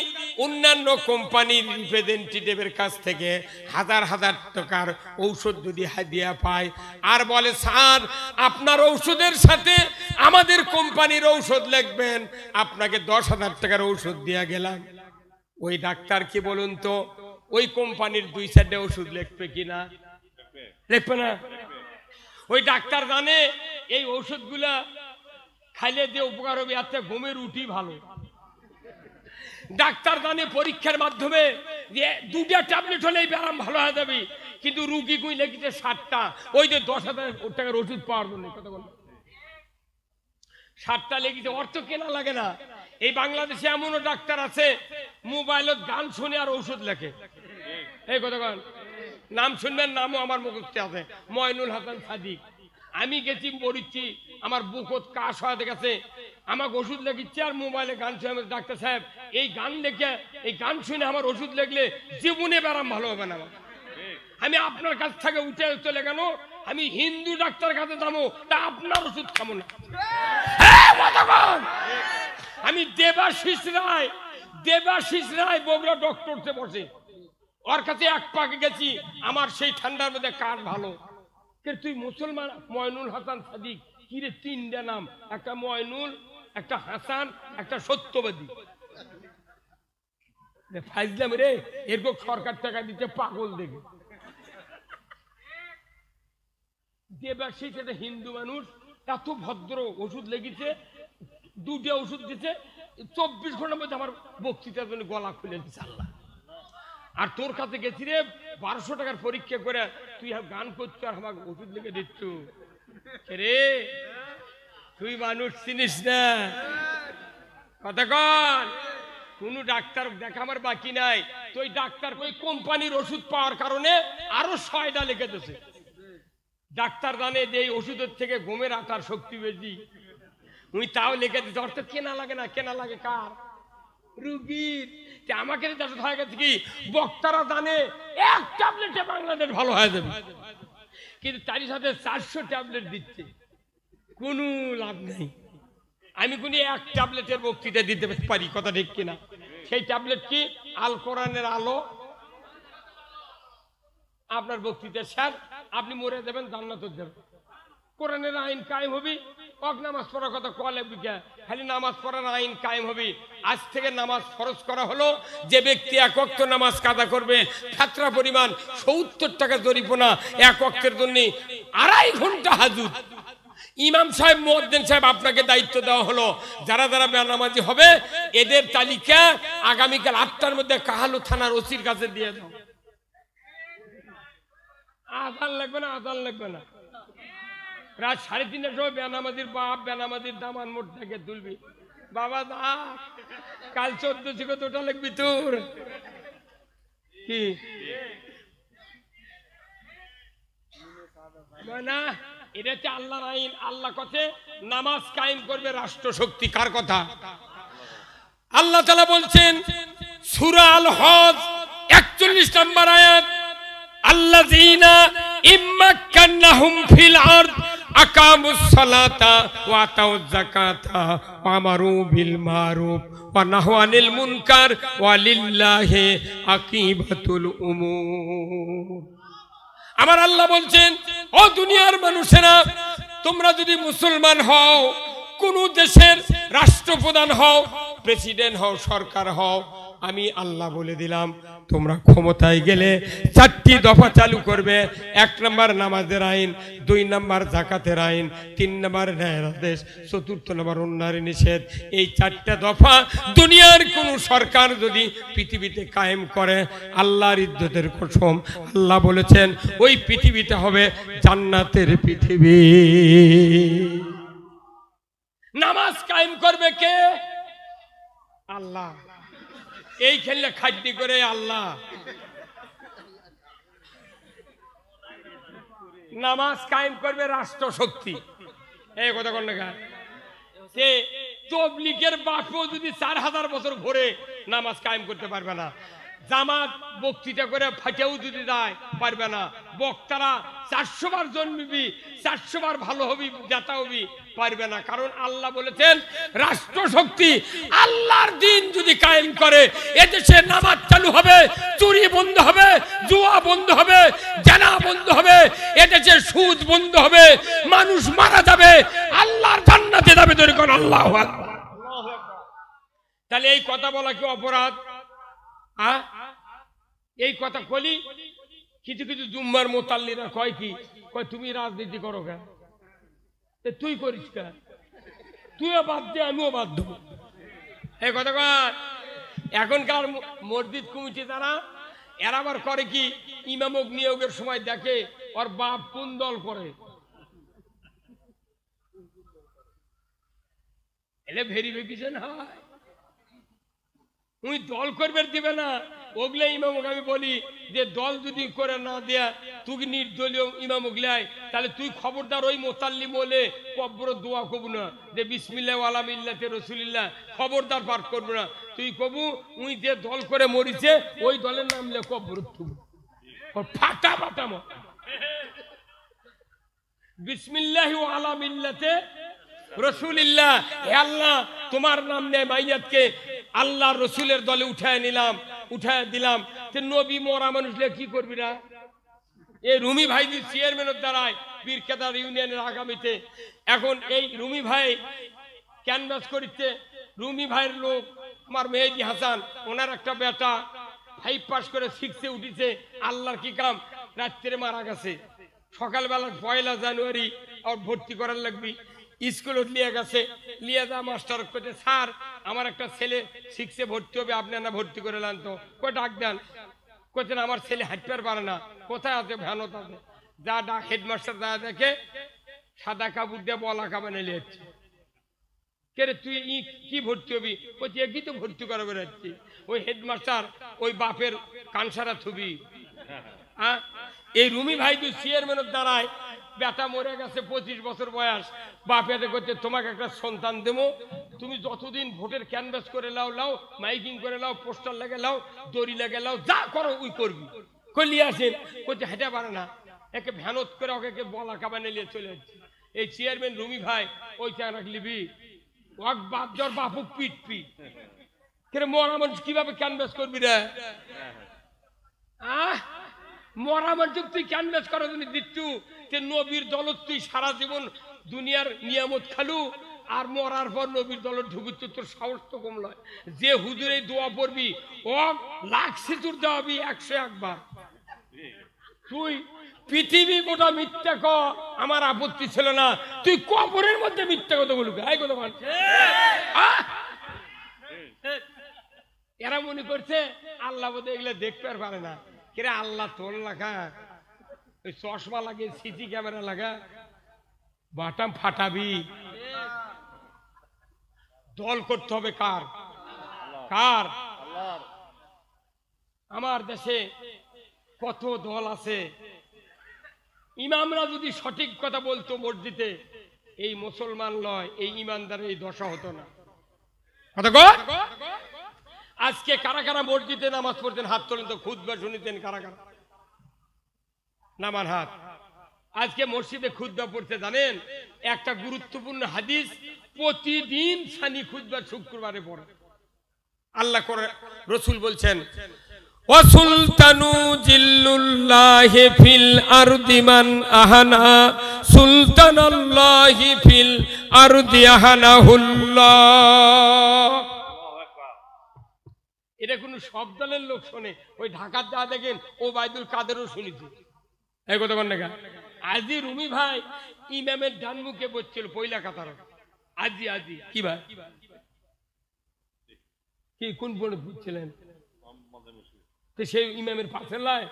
অন্যান্য কোম্পানির রিপ্রেজেন্টেটিভের কাছ থেকে হাজার হাজার টাকার ঔষধ যদি হাদিয়া পায় আর বলে স্যার আপনার ঔষধের সাথে আমাদের কোম্পানির ঔষধ লিখবেন আপনাকে 10,000 টাকার ঔষধ দিয়া গেলাম ওই ডাক্তার কি বলুন তো ওই কোম্পানির 2-4টা ওষুধ লিখবে কিনা লিখবে না ওই ডাক্তার জানে এই ওষুধগুলা খাইলে দিয়ে উপকার হবে আচ্ছা ঘুমের উঠি ভালো ডাক্তার জানে পরীক্ষার মাধ্যমে যে 2টা ট্যাবলেট হলেই ব্যায়াম ভালো হয়ে যাবে কিন্তু রুগী কই লিখেছে 7টা ওই যে 10,000 টাকার ওষুধ পাওয়ার জন্য কথা বল 7টা লিখেছে অর্থ কেনা লাগে না এই বাংলাদেশে এমনও ডাক্তার আছে মোবাইলত গান শুনে আর ওষুধ লেখে এই কথা বল নাম শুনবেন নামও আমার মুখস্থে আছে ময়নুল হাসান সাদিক আমি গেছি মরিচ্ছি আমার বুকত কাশ হয়ে গেছে আমাকে ওষুধ লেখিচ্ছে আর মোবাইলে গান শুনে ডাক্তার সাহেব এই গান লেখে এই গান শুনে আমার ওষুধ লেখলে জীবনে ব্যায়াম ভালো হবে না আমি আপনার কাছ থেকে উঠে চলে গেল আমি হিন্দু ডাক্তার কাছে যাবো তা আপনার ওষুধ খাবো না আমি দেবাশিস রায় বগুড়া ডক্টরতে বসে ওর কাছে এক পাকে গেছি আমার সেই ঠান্ডার মধ্যে কার ভালো তুই মুসলমান ময়নুল হাসান সাদিক কিরে 3টা নাম একটা ময়নুল একটা হাসান একটা সত্যবাদী ফাইজলাম রে এরকম সরকার টাকা দিতে পাগল দেখে দেবাশিস একটা হিন্দু মানুষ এত ভদ্র ওষুধ লেগেছে 2টা ওষুধ দিতে 24 ঘন্টার মধ্যে আমার বক্তৃতার জন্য গলা খুলে দিচ্ছে আল্লাহ আর তোর কাছে গেছি রে 1200 টাকার পরীক্ষা করে তুই গান করছো আর আমাকে ওষুধ লিখে দিচ্ছ রে তুই মানুষ চিনিস না কথা কন কোন ডাক্তার দেখা আমার বাকি নাই তো ওই ডাক্তার ওই কোম্পানির ওষুধ পাওয়ার কারণে আরো 6টা লিখে দিয়েছে ডাক্তার জানে যে এই ওষুধের থেকে ঘুমের আটার শক্তি বেশি উনি তাও লিখে দিতে অর্থ কেনা লাগে না কেনা লাগে কার রুগীর আমাকে হয়ে গেছে কি বক্তারা জানে 1 ট্যাবলেটে বাংলাদেশ ভালো হয়ে যাবে কিন্তু তারই সাথে 400 ট্যাবলেট দিচ্ছে কোনো লাভ নেই আমি কোন 1 ট্যাবলেটের বক্তৃতা দিতে পারি কথা ঠিক কিনা সেই ট্যাবলেট কি আল কোরআনের আলো আপনার বক্তৃতা স্যার আপনি মরে যাবেন জান্নাতে যাবেন কোরআনের আইন কায়েম হবে অক নামাজ পড়ার কথা কলে বিকা খালি নামাজ পড়ার আইন কায়েম হবে আজ থেকে নামাজ ফরজ করা হলো যে ব্যক্তি 1 ওয়াক্ত নামাজ কাজা করবে ফাতরা পরিমাণ 70 টাকা জরিমানা 1 ওয়াক্তের জন্য 2.5 ঘন্টা হাজুত ইমাম সাহেব মুয়াজ্জিন সাহেব আপনাকে দায়িত্ব দেওয়া হলো যারা যারা বেনামাজি হবে এদের তালিকা আগামীকাল 8টার মধ্যে কাহালু থানার ওসির কাছে দিয়ে দাও আজান লাগবে না, আজান লাগবে না। রাত 3:30টার সময় বেনামাজির বাপ বেনামাজির দামান মোট থেকে তুলবি, বাবা দা কাল 14 থেকে তোটা লাগবি তোর কি না? এটা হচ্ছে আল্লাহর আইন। আল্লাহ কথা নামাজ কায়েম করবে রাষ্ট্র শক্তি। কার কথা? আল্লাহ তাআলা বলছেন সূরা আল হজ 41 নম্বর আয়াত, আল্লাযীনা ইম্মাক্কান্নাহুম ফিল আরদ আকামুস সালাতা ওয়া আতাউয যাকাতা ওয়া আমারু বিল মারুফ ওয়া নাহু আনিল মুনকার ওয়া লিল্লাহি আকিবাতুল উমুর। আমার আল্লাহ বলছেন, ও দুনিয়ার মানুষেরা, তোমরা যদি মুসলমান হও, কোন দেশের রাষ্ট্রপ্রধান হও, প্রেসিডেন্ট হও, সরকার হও, আমি আল্লাহ বলে দিলাম তোমরা ক্ষমতায় গেলে 4টি দফা চালু করবে। 1 নম্বর নামাজের আইন, 2 নম্বর যাকাতের আইন, 3 নম্বর ন্যায়ের আদেশ, 4 নম্বর অন্যায়ের নিষেধ। এই 4টা দফা দুনিয়ার কোন সরকার যদি পৃথিবীতে কায়েম করে, আল্লাহর ইজ্জতের কসম, আল্লাহ বলেছেন ওই পৃথিবীটা হবে জান্নাতের পৃথিবী। নামাজ কায়েম করবে কে? আল্লাহ। এই খেললে খাদ্য করে আল্লাহ। নামাজ কায়েম করবে রাষ্ট্র শক্তি। এই কথা কোন না? সে তবলিগের বাপও যদি 4000 বছর ভরে নামাজ কায়েম করতে পারবে না। জামাত বক্তৃতা করে ফাটেও যদি যায় পারবে না। বক্তারা 400 বার জন্মবি, 400 বার ভালো হবি, জাতা হবি, পারবে না। কারণ আল্লাহ বলেছেন রাষ্ট্র শক্তি আল্লাহর দিন যদি কায়েম করে, এদেশে নামাজ চালু হবে, চুরি বন্ধ হবে, জুয়া বন্ধ হবে, জানা বন্ধ হবে, এদেশে সুদ বন্ধ হবে, মানুষ মারা যাবে, আল্লাহর জান্নাতে যাবে। যখন আল্লাহু আকবার। তাহলে এই কথা বলা কি অপরাধ? এই কথা বলি কিছু কিছু জুম্মার মোতাল্লিরা কয় কি, কয় তুমি রাজনীতি করো কেন? তুই করিস কেন? তুইও বাদ দে, আমিও বাদ দেব। এই কথা কয়। এখনকার মসজিদ কমিটি তারা এরা আবার করে কি, ইমামক নিয়োগের সময় দেখে ওর বাপ কোন দল করে, এলে ভেরিফিকেশন হয়। উনি দল করবে দিবে না, ওগুলা ইমামক আমি বলি যে দল যদি করে না দেয়া তুই নির্দলীয় ইমামক লাই, তাহলে তুই খবরদার ওই মোতাল্লি বলে কব্বর দোয়া কবু না যে বিসমিল্লাহ ওয়ালা মিল্লাতে রাসূলিল্লাহ, খবরদার পাঠ করবো না। তুই কবু উই যে দল করে মরিছে ওই দলের নাম লে কব্বর থুব ফাটা ফাটা মত বিসমিল্লাহ ওয়ালা মিল্লাতে রাসূলিল্লাহ। হে আল্লাহ, তোমার নাম নিয়ে মাইয়াতকে আল্লাহ রসুলের দলে উঠায় নিলাম, উঠায় দিলাম। নবী মরা মানুষ কি করবি না? এই রুমি ভাই চেয়ারম্যানের দ্বারায় বীরকেদার ইউনিয়নের আগামীতে এখন এই রুমি ভাই ক্যানভাস করছে। রুমি ভাইয়ের লোক আমার মেহেদি হাসান, ওনার একটা বেটা 5 পাস করে 6-এ উঠেছে। আল্লাহর কি কাম, রাত্রে মারা গেছে। সকালবেলা 1 জানুয়ারি আর ভর্তি করার লাগবি। স্কুল লিয়ে গেছে, লিয়ে যা মাস্টার করতে, স্যার আমার একটা ছেলে 6-এ ভর্তি হবে, আপনি না ভর্তি করে নেন তো। কই ডাক দেন। কোথায়? আমার ছেলে হাঁটতে পারে না। কোথায় আছে? ভ্যানত আছে। যা ডাক। হেডমাস্টার যা দেখে সাদা কাপড় দিয়ে বলা কাবানে লিয়েছে। কে রে তুই কি ভর্তি হবি? কোথায় একই তো ভর্তি করা বেরোচ্ছি। ওই হেডমাস্টার ওই বাপের কানসারা থুবি। এই রুমি ভাই তুই চেয়ারম্যানের দ্বারায় বেটা মরে গেছে 25 বছর বয়স। বাপেতে করছে তোমাকে একটা সন্তান দেবো, তুমি যতদিন ভোটের ক্যানভাস করে লাও, লাও মাইকিং করে লাও, পোস্টার লাগে লাও, দড়ি লাগে লাও, যা করো ওই করবি। করলি আসেন করছে হেঁটে পারে না, একে ভ্যানত করে ওকে বলা কাবানে নিয়ে চলে যাচ্ছে। এই চেয়ারম্যান রুমি ভাই ওই চারা লিবি ওয়াক বাপ জ্বর বাপুক পিট পিট কেন মরা মানুষ কিভাবে ক্যানভাস করবি রে? মরা মানুষ তুই ক্যানভাস করার জন্য দিচ্ছু যে নবীর দলত তুই সারা জীবন দুনিয়ার নিয়ামত খালু, আর মরার পর নবীর দলত ঢুকুচ্ছ, তোর সাহস তো কম নয়। যে হুজুরে দোয়া পড়বি ও লাখ সিঁদুর দেওয়াবি 101 বার। তুই পৃথিবী গোটা মিথ্যা ক, আমার আপত্তি ছিল না। তুই কবরের মধ্যে মিথ্যা কথা বলবি। এই কথা বল। এরা মনে করছে আল্লাহ বোধ এগুলো দেখতে পারে না। কিরে আল্লাহ তোর লেখা ওই চশমা লাগে, সিসি ক্যামেরা লাগা, বাটাম ফাটাবি। দল করতে হবে কার? কার? আমার দেশে কত দল আছে। ইমামরা যদি সঠিক কথা বলতো মসজিদে, এই মুসলমান লয়, এই ইমানদারের এই দশা হতো না। আজকে কারা কারা মসজিদে নামাজ পড়তেন? হাত তোলেন তো। খুতবা শুনিতেন কারা কারা? নামান হাত। আজকে মসজিদে খুতবা পড়তে জানেন? একটা গুরুত্বপূর্ণ হাদিস প্রতিদিন সানি খুতবা শুক্রবারে পড়ে। আল্লাহ করে রসুল বলছেন, ওয়াসুলতানু জিল্লুল্লাহি ফিল আরদি মান আহানা সুলতানাল্লাহি ফিল আরদি আহানাহুল্লাহ। এটা কোন সব দলের লোক শোনে? ওই ঢাকার যা দেখেন ওবায়দুল কাদেরও শুনেছি। এই কথা বল না। আজি রুমি ভাই ইমামের ডান মুখে বসছিল পয়লা কাতার। আজি আজি কি ভাই কি কোন পড়ে বুঝছিলেন? সেই ইমামের পাশে লাই।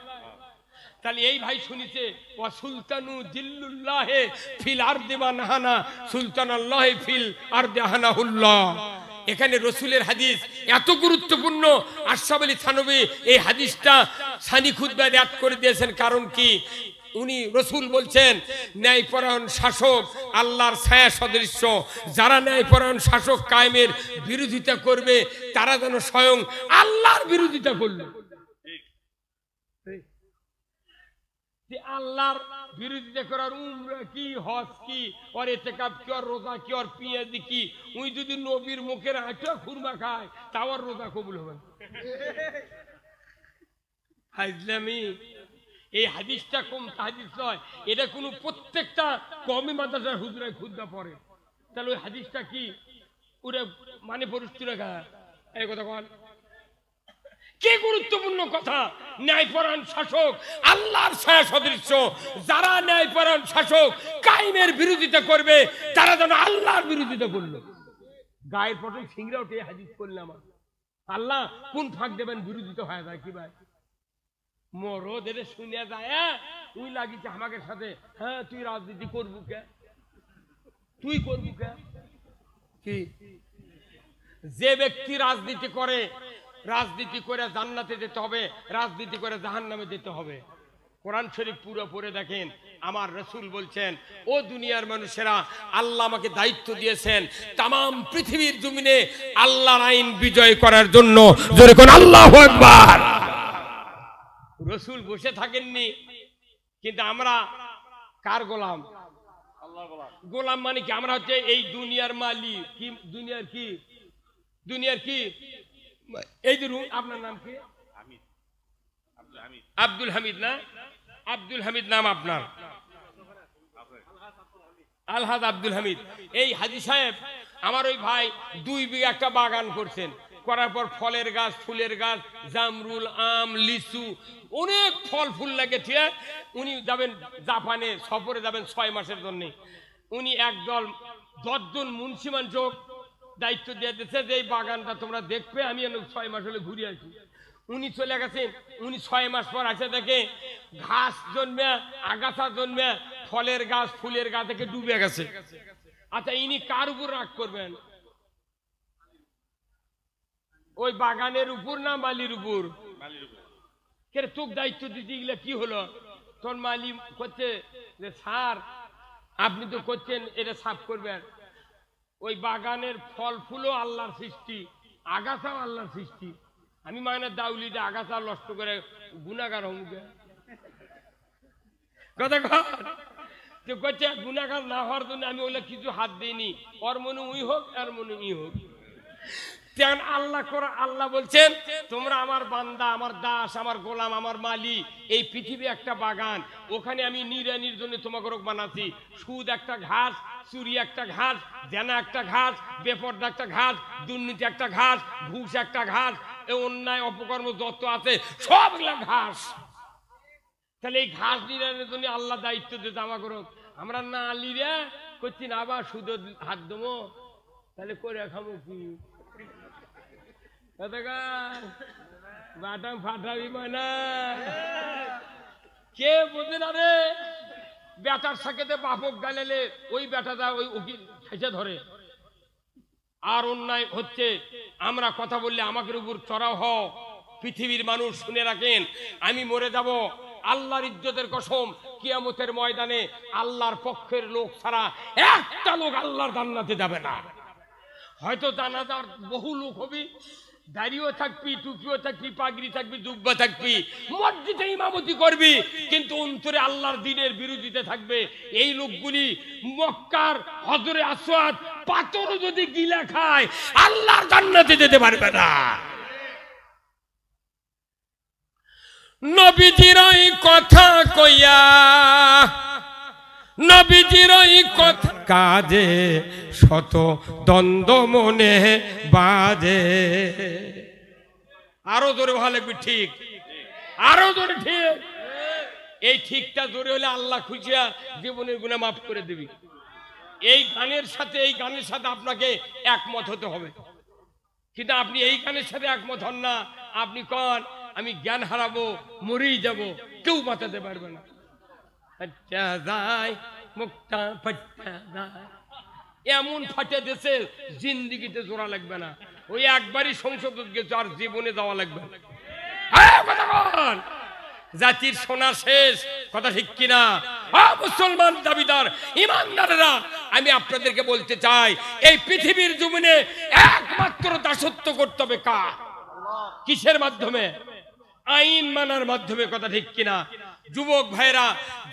তাহলে এই ভাই শুনিছে ওয়া সুলতানু জিল্লুল্লাহি ফিল আরদি মান আহানা সুলতানাল্লাহি ফিল আরদি আহানাহুল্লাহ। এখানে রসুলের হাদিস এত গুরুত্বপূর্ণ। আশরাফ আলী থানভী এই হাদিসটা সানি খুতবায় অ্যাড করে দিয়েছেন। কারণ কি? উনি রসুল বলছেন ন্যায়পরায়ণ শাসক আল্লাহর ছায়া সদৃশ্য। যারা ন্যায়পরায়ণ শাসক কায়েমের বিরোধিতা করবে তারা যেন স্বয়ং আল্লাহর বিরোধিতা করলো। আল্লাহর বিরোধিতা করার উমরা কি, হজ কি, আর ইতিকাফ কি, আর রোজা কি, আর পিয়াজি কি? উনি যদি নবীর মুখের আটা খুরমা খায় তাও আর রোজা কবুল হবে না। ইসলামী এই হাদিসটা কম হাদিস নয়, এটা কোনো প্রত্যেকটা কওমি মাদ্রাসার হুজুরায় খুতবা পড়ে। তাহলে ওই হাদিসটা কি ওরা মানে পরিস্থিতি রাখা? এই কথা কন কি গুরুত্বপূর্ণ কথা। ন্যায়পরায়ণ শাসক আল্লাহর ছায়া সদৃশ্য। যারা ন্যায়পরায়ণ শাসক কায়েমের বিরোধিতা করবে তারা যেন আল্লাহর বিরোধিতা করলো। গায়ের পটে সিংড়া উঠে হাদিস করলাম। আল্লাহ কোন ফাঁক দেবেন বিরোধিতা হয়ে যায় কি ভাই? মরদ এটা শুনিয়া যায় তুই লাগিছে আমাকে সাথে। হ্যাঁ তুই রাজনীতি করবো কে? তুই করবো কে? কি যে ব্যক্তি রাজনীতি করে, রাজনীতি করে জান্নাতে যেতে হবে, রাজনীতি করে জাহান্নামে যেতে হবে। কোরআন শরীফ পুরো পড়ে দেখেন। আমার রাসূল বলছেন, ও দুনিয়ার মানুষেরা, আল্লাহ আমাকে দায়িত্ব দিয়েছেন তামাম পৃথিবীর জমিনে আল্লাহর আইন বিজয় করার জন্য। জোরে কোন আল্লাহু আকবার। রসুল বসে থাকেননি, কিন্তু আমরা কার গোলাম? আল্লাহর গোলাম। গোলাম মানে কি? আমরা হচ্ছে এই দুনিয়ার মালিক। কি দুনিয়ার কি? দুনিয়ার কি? এই যে আপনার নাম কি? আব্দুল হামিদ না? আব্দুল হামিদ নাম আপনার? আলহাজ আব্দুল হামিদ। এই হাজী সাহেব আমার ওই ভাই 2 বিঘা একটা বাগান করছেন। করার পর ফলের গাছ, ফুলের গাছ, জামরুল, আম, লিচু, অনেক ফল ফুল লাগেছে। উনি যাবেন জাপানে সফরে, যাবেন 6 মাসের জন্য। উনি একদল 10 জন মুন্সিমান যোগ দায়িত্ব দিয়ে দিচ্ছে যে এই বাগানটা তোমরা দেখবে, আমি 6 মাস হলে ঘুরে আসি। উনি চলে গেছেন। উনি 6 মাস পর আসে দেখে ঘাস জন্মে, আগাছা জন্মে, ফলের গাছ, ফুলের গাছ থেকে ডুবে গেছে। আচ্ছা ইনি কার উপর রাগ করবেন? ওই বাগানের উপর না মালির উপর? কে তোকে দায়িত্ব দিতে গেলে কি হলো? তোর মালি করছে যে স্যার আপনি তো করছেন এটা সাফ করবেন। ওই বাগানের ফল ফুলও আল্লাহর সৃষ্টি, আগাছাও আল্লাহর সৃষ্টি। আমি মানে দাউলিটা আগাছা নষ্ট করে গুনাহগার হমুকে কথা যে করছে গুনাহগার না হওয়ার জন্য আমি ওগুলো কিছু হাত দিইনি। ওর মনে উই হোক, আর মনে ই হোক। তেমন আল্লাহ করে আল্লাহ বলছেন তোমরা আমার বান্দা, আমার দাস, আমার গোলাম, আমার মালি। এই পৃথিবী একটা বাগান, ওখানে আমি নিরানির জন্য তোমাকে রোগ বানাচ্ছি। সুদ একটা ঘাস, চুরি একটা ঘাস, জেনা একটা ঘাস, বেপরদা একটা ঘাস, দুর্নীতি একটা ঘাস, ঘুষ একটা ঘাস, অন্যায় অপকর্ম যত আছে সবগুলা ঘাস। তাহলে এই ঘাস নিরানির জন্য আল্লাহ দায়িত্ব দিতে আমাকে রোগ। আমরা না আলিরা করছি না, আবার সুদ হাত দেবো, তাহলে করে খাবো কি? বাটাম ফাটাবি মানে কে বোঝে না রে? বেটার সাথে বাপক গালেলে ওই বেটাটা ওই উকিল খেঁচে ধরে। আর অন্যায় হচ্ছে, আমরা কথা বললে আমাকে উপর চড়াও হও। পৃথিবীর মানুষ শুনে রাখেন, আমি মরে যাব, আল্লাহর ইজ্জতের কসম, কিয়ামতের ময়দানে আল্লাহর পক্ষের লোক ছাড়া একটা লোক আল্লাহর জান্নাতে যাবে না। হয়তো জানাজার বহু লোক হবি, দাড়িও থাকবি, টুপিও থাকবি, পাগড়ি থাকবি, জুব্বা থাকবি, মসজিদে ইমামতি করবি, কিন্তু অন্তরে আল্লাহর দ্বীনের বিরোধিতা থাকবে। এই লোকগুলি মক্কার হজরে আসওয়াদ পাথর যদি গিলা খায় আল্লাহর জান্নাতে যেতে পারবে না। নবীজির ওই কথা কইয়া, নবীজির ওই কথা কাজে শত দ্বন্দ্ব মনে বাজে। আরো জোরে ভালো লাগবে, ঠিক, আরো জোরে ঠিক। এই ঠিকটা জোরে হলে আল্লাহ খুশিয়া জীবনের গুনাহ মাফ করে দিবি। এই গানের সাথে আপনাকে একমত হতে হবে, কিন্তু আপনি এই গানের সাথে একমত হন না, আপনি কন আমি জ্ঞান হারাবো, মরেই যাব, কেউ বাঁচাতে পারবে না। এমন ফাটে দেশে জিন্দিগিতে জোড়া লাগবে না, ওই একবারই সংসদ গেছে, আর জীবনে যাওয়া লাগবে না। জাতির সোনা শেষ, কথা ঠিক কিনা? মুসলমান দাবিদার ইমানদারেরা, আমি আপনাদেরকে বলতে চাই, এই পৃথিবীর জমিনে একমাত্র দাসত্ব করতে হবে কার? কিসের মাধ্যমে? আইন মানার মাধ্যমে, কথা ঠিক কিনা? যুবক ভাইরা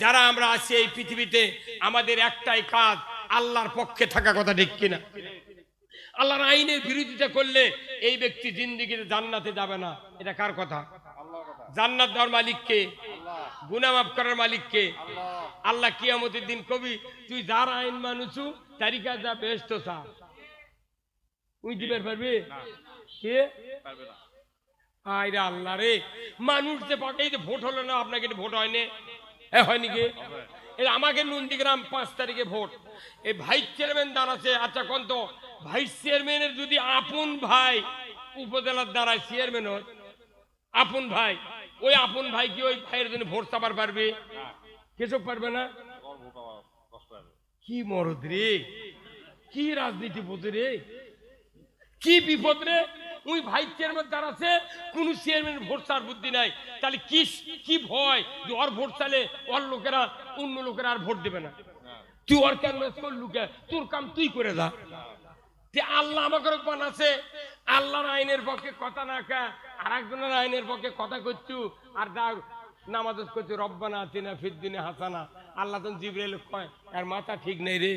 যারা আমরা আছি এই পৃথিবীতে, আমাদের একটাই কাজ, আল্লাহর পক্ষে থাকা, কথা ঠিক কিনা? আল্লাহর আইনের বিরোধিতা করলে এই ব্যক্তি জিন্দেগিতে জান্নাতে যাবে না। এটা কার কথা? জান্নাত দেওয়ার মালিক কে? গুনাহ মাফ করার মালিক কে? আল্লাহ কিয়ামতের দিন কবি, তুই যার আইন মানুছু তারিকা যা বেহেশত চা, তুই দিবে পারবি? কে পারবে না? আইরে আল্লাহ রে, মানুষ যে পাকে এই যে ভোট হলো না, আপনাকে ভোট হয়নি, হয়নি কি? আমাকে নন্দীগ্রাম 5 তারিখে ভোট, এই ভাইস চেয়ারম্যান দাঁড়াচ্ছে। আচ্ছা কোন তো ভাইস চেয়ারম্যানের যদি আপন ভাই উপজেলার দাঁড়ায় চেয়ারম্যান হয়, আপন ভাই, ওই আপন ভাই কি ওই ভাইয়ের জন্য ভোট চাপার পারবে? কেসব পারবে না। কি মরদ রে, কি রাজনীতি বোঝে রে, কি বিপদ রে। ওই ভাইস চেয়ারম্যান দাঁড়াচ্ছে, কোন চেয়ারম্যান ভোট চার বুদ্ধি নাই, তাহলে কি ভয় যে ওর ভোট চালে ওর লোকেরা অন্য লোকেরা আর ভোট দেবে না? তুই ওর কেন লুকে, তোর কাম তুই করে যা। আল্লাহ আমাকে বানাচ্ছে, আল্লাহর আইনের পক্ষে কথা না কা, আর একজনের আইনের পক্ষে কথা করছু, আর যা নামাজ করছু রব্বানা আতিনা ফিদ দুনিয়া হাসানা। আল্লাহ তো জিবরাইল কয় আর মাথা ঠিক নেই রে,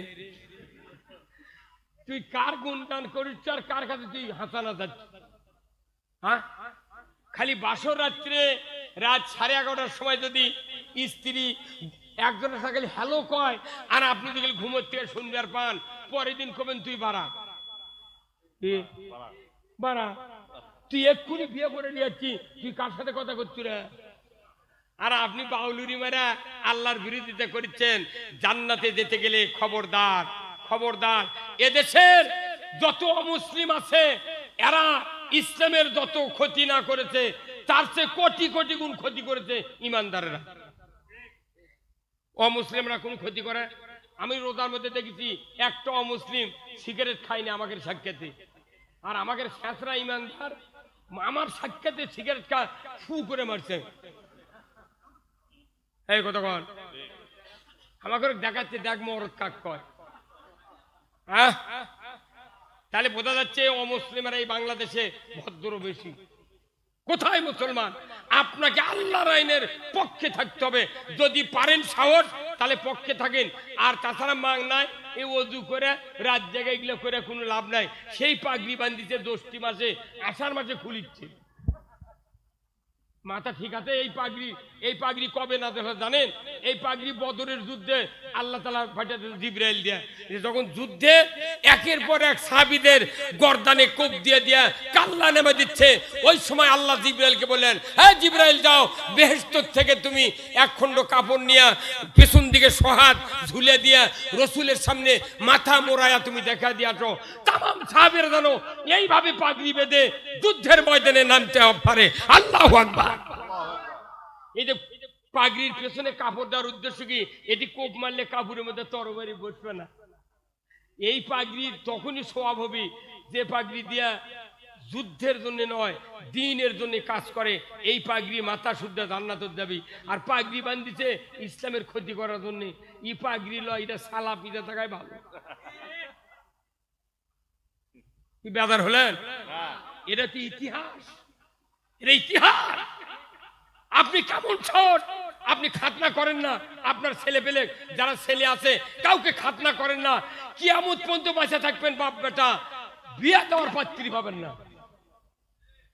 তুই কার গুণগান করিস আর কার কাছে তুই হাসানা যাচ্ছিস? হ্যাঁ, খালি বাসর রাত্রে রাত 11:30টার সময় যদি স্ত্রী একজনের সাথে হ্যালো কয়, আর আপনি যদি ঘুমোর থেকে শুনবার পান, পরের দিন কবেন তুই বাড়া, বাড়া, তুই এক্ষুনি বিয়ে করে নিয়ে যাচ্ছি, তুই কার সাথে কথা করছিস রে? আর আপনি বাউলুরি মারা আল্লাহর বিরোধিতা করছেন। জান্নাতে যেতে গেলে খবরদার, খবরদার, এদেশের যত অমুসলিম আছে এরা ইসলামের যত ক্ষতি না করেছে তার চেয়ে কোটি কোটি গুণ ক্ষতি করেছে ইমানদারেরা। অমুসলিমরা কোন ক্ষতি করে? আমি রোজার মধ্যে দেখেছি একটা অমুসলিম সিগারেট খায়নি আমাকে সাক্ষাতে, আর আমাকে শেষরা ইমানদার আমার সাক্ষাতে সিগারেট খা ফু করে মারছে। এই কথা কন, আমাকে দেখাচ্ছে, দেখ মরদ কাক কয়। হ্যাঁ, তাহলে বোঝা যাচ্ছে অমুসলিমেরা এই বাংলাদেশে ভদ্র বেশি। কোথায় মুসলমান? আপনাকে আল্লাহর আইনের পক্ষে থাকতে হবে, যদি পারেন সাহস তাহলে পক্ষে থাকেন, আর তাছাড়া মাং নাই এই ওযু করে রাত জায়গায় এগুলো করে কোনো লাভ নাই। সেই পাগড়ি বান্ধিছে জ্যৈষ্ঠ মাসে, আষাঢ় মাসে খুলিচ্ছে মাথা, ঠিক আছে? এই পাগড়ি কবে না দেখা জানেন? এই পাগড়ি বদরের যুদ্ধে আল্লাহ তাআলা পাঠাতে জিবরাইল দিয়ে, যখন যুদ্ধে একের পর এক সাহাবীদের গর্দানে কোপ দিয়ে দিয়া কাল্লা নেমে দিচ্ছে, ওই সময় আল্লাহ জিবরাইলকে বললেন, হ্যাঁ জিবরাইল যাও, বেহেশত থেকে তুমি এক খণ্ড কাপড় নিয়ে পেছন দিকে সহাত ঝুলে দিয়া রসুলের সামনে মাথা মোড়ায়া তুমি দেখা দিয়ে আসো। তাম সাহাবীরা জানো এইভাবে পাগড়ি বেঁধে যুদ্ধের ময়দানে নামতে পারে। আল্লাহু আকবার। এই যে পাগড়ির পেছনে কাপড় দেওয়ার উদ্দেশ্য কি? এটি কোপ মারলে কাপড়ের মধ্যে তরবারি বসবে না। এই পাগড়ির তখনই স্বভাব হবে যে পাগড়ি দিয়া যুদ্ধের জন্য নয়, দ্বীনের জন্য কাজ করে। এই পাগড়ি মাথা শুদ্ধ জান্নাতে যাবি। আর পাগড়ি বান্ধিছে ইসলামের ক্ষতি করার জন্য। ই পাগড়ি লয়, এটা সালা পিঠা থাকায় ভালো। কি বেজার হলেন? এটা কি ইতিহাস? এটা ইতিহাস। আপনি কেমন ছোট, আপনি খাতনা করেন না। আপনার ছেলে পেলে যারা ছেলে আছে কাউকে খাতনা করেন না। কিয়ামত পর্যন্ত বাঁচা থাকবেন বাপ বেটা, বিয়ে দেওয়ার পাত্রী পাবেন না।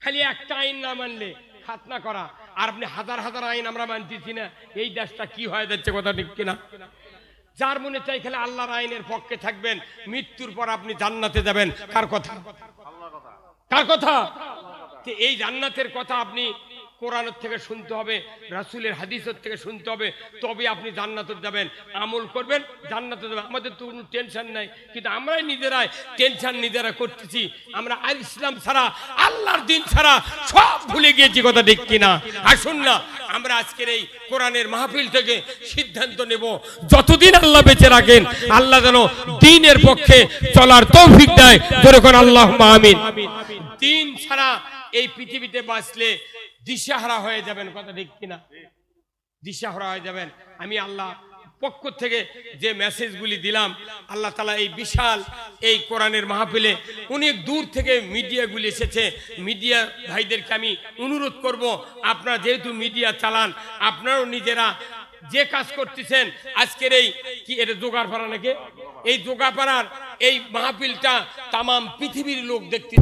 খালি একটা আইন না মানলে খাতনা করা। আর আপনি হাজার হাজার আইন আমরা মানতেছি না। এই দেশটা কি হয়ে যাচ্ছে, কথা ঠিক কিনা? যার মনে চাই খালি আল্লাহর আইনের পক্ষে থাকবেন, মৃত্যুর পর আপনি জান্নাতে যাবেন। কার কথা? কার কথা? এই জান্নাতের কথা আপনি কোরআনের থেকে শুনতে হবে, রাসূলের হাদিসের থেকে শুনতে হবে, তবে আপনি জান্নাতে যাবেন। আমল করবেন, জান্নাতে যাবেন। আমাদের তো কোনো টেনশন নাই, কিন্তু আমরাই নিজেরাই টেনশন নিজেরা করতেছি। আমরা আল ইসলাম ছাড়া, আল্লাহর দিন ছাড়া সব ভুলে গিয়েছি, কথা ঠিক কিনা? আসুন না আমরা আজকের এই কোরআনের মাহফিল থেকে সিদ্ধান্ত নেব, যতদিন আল্লাহ বেঁচে রাখেন আল্লাহ যেন দ্বীনের পক্ষে চলার তৌফিক দেয়। যেরকম আল্লাহুম্মা আমিন। দ্বীন ছাড়া এই পৃথিবীতে বাঁচলে দিশাহারা হয়ে যাবেন, কথা ঠিক কিনা? দিশাহারা হয়ে যাবেন। আমি আল্লাহ পক্ষ থেকে যে মেসেজগুলি দিলাম, আল্লাহ তাআলা এই বিশাল এই কোরআনের মাহফিলে অনেক দূর থেকে মিডিয়াগুলি এসেছে। মিডিয়া ভাইদেরকে আমি অনুরোধ করব, আপনারা যেহেতু মিডিয়া চালান, আপনারাও নিজেরা যে কাজ করতেছেন, আজকের এই কি এটা জোগাড়পাড়া নাকি, এই জোগাড়পাড়ার এই মাহফিলটা তামাম পৃথিবীর লোক দেখতে,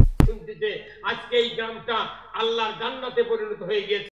আজকে এই গ্রামটা আল্লাহর জান্নাতে পরিণত হয়ে গিয়েছে।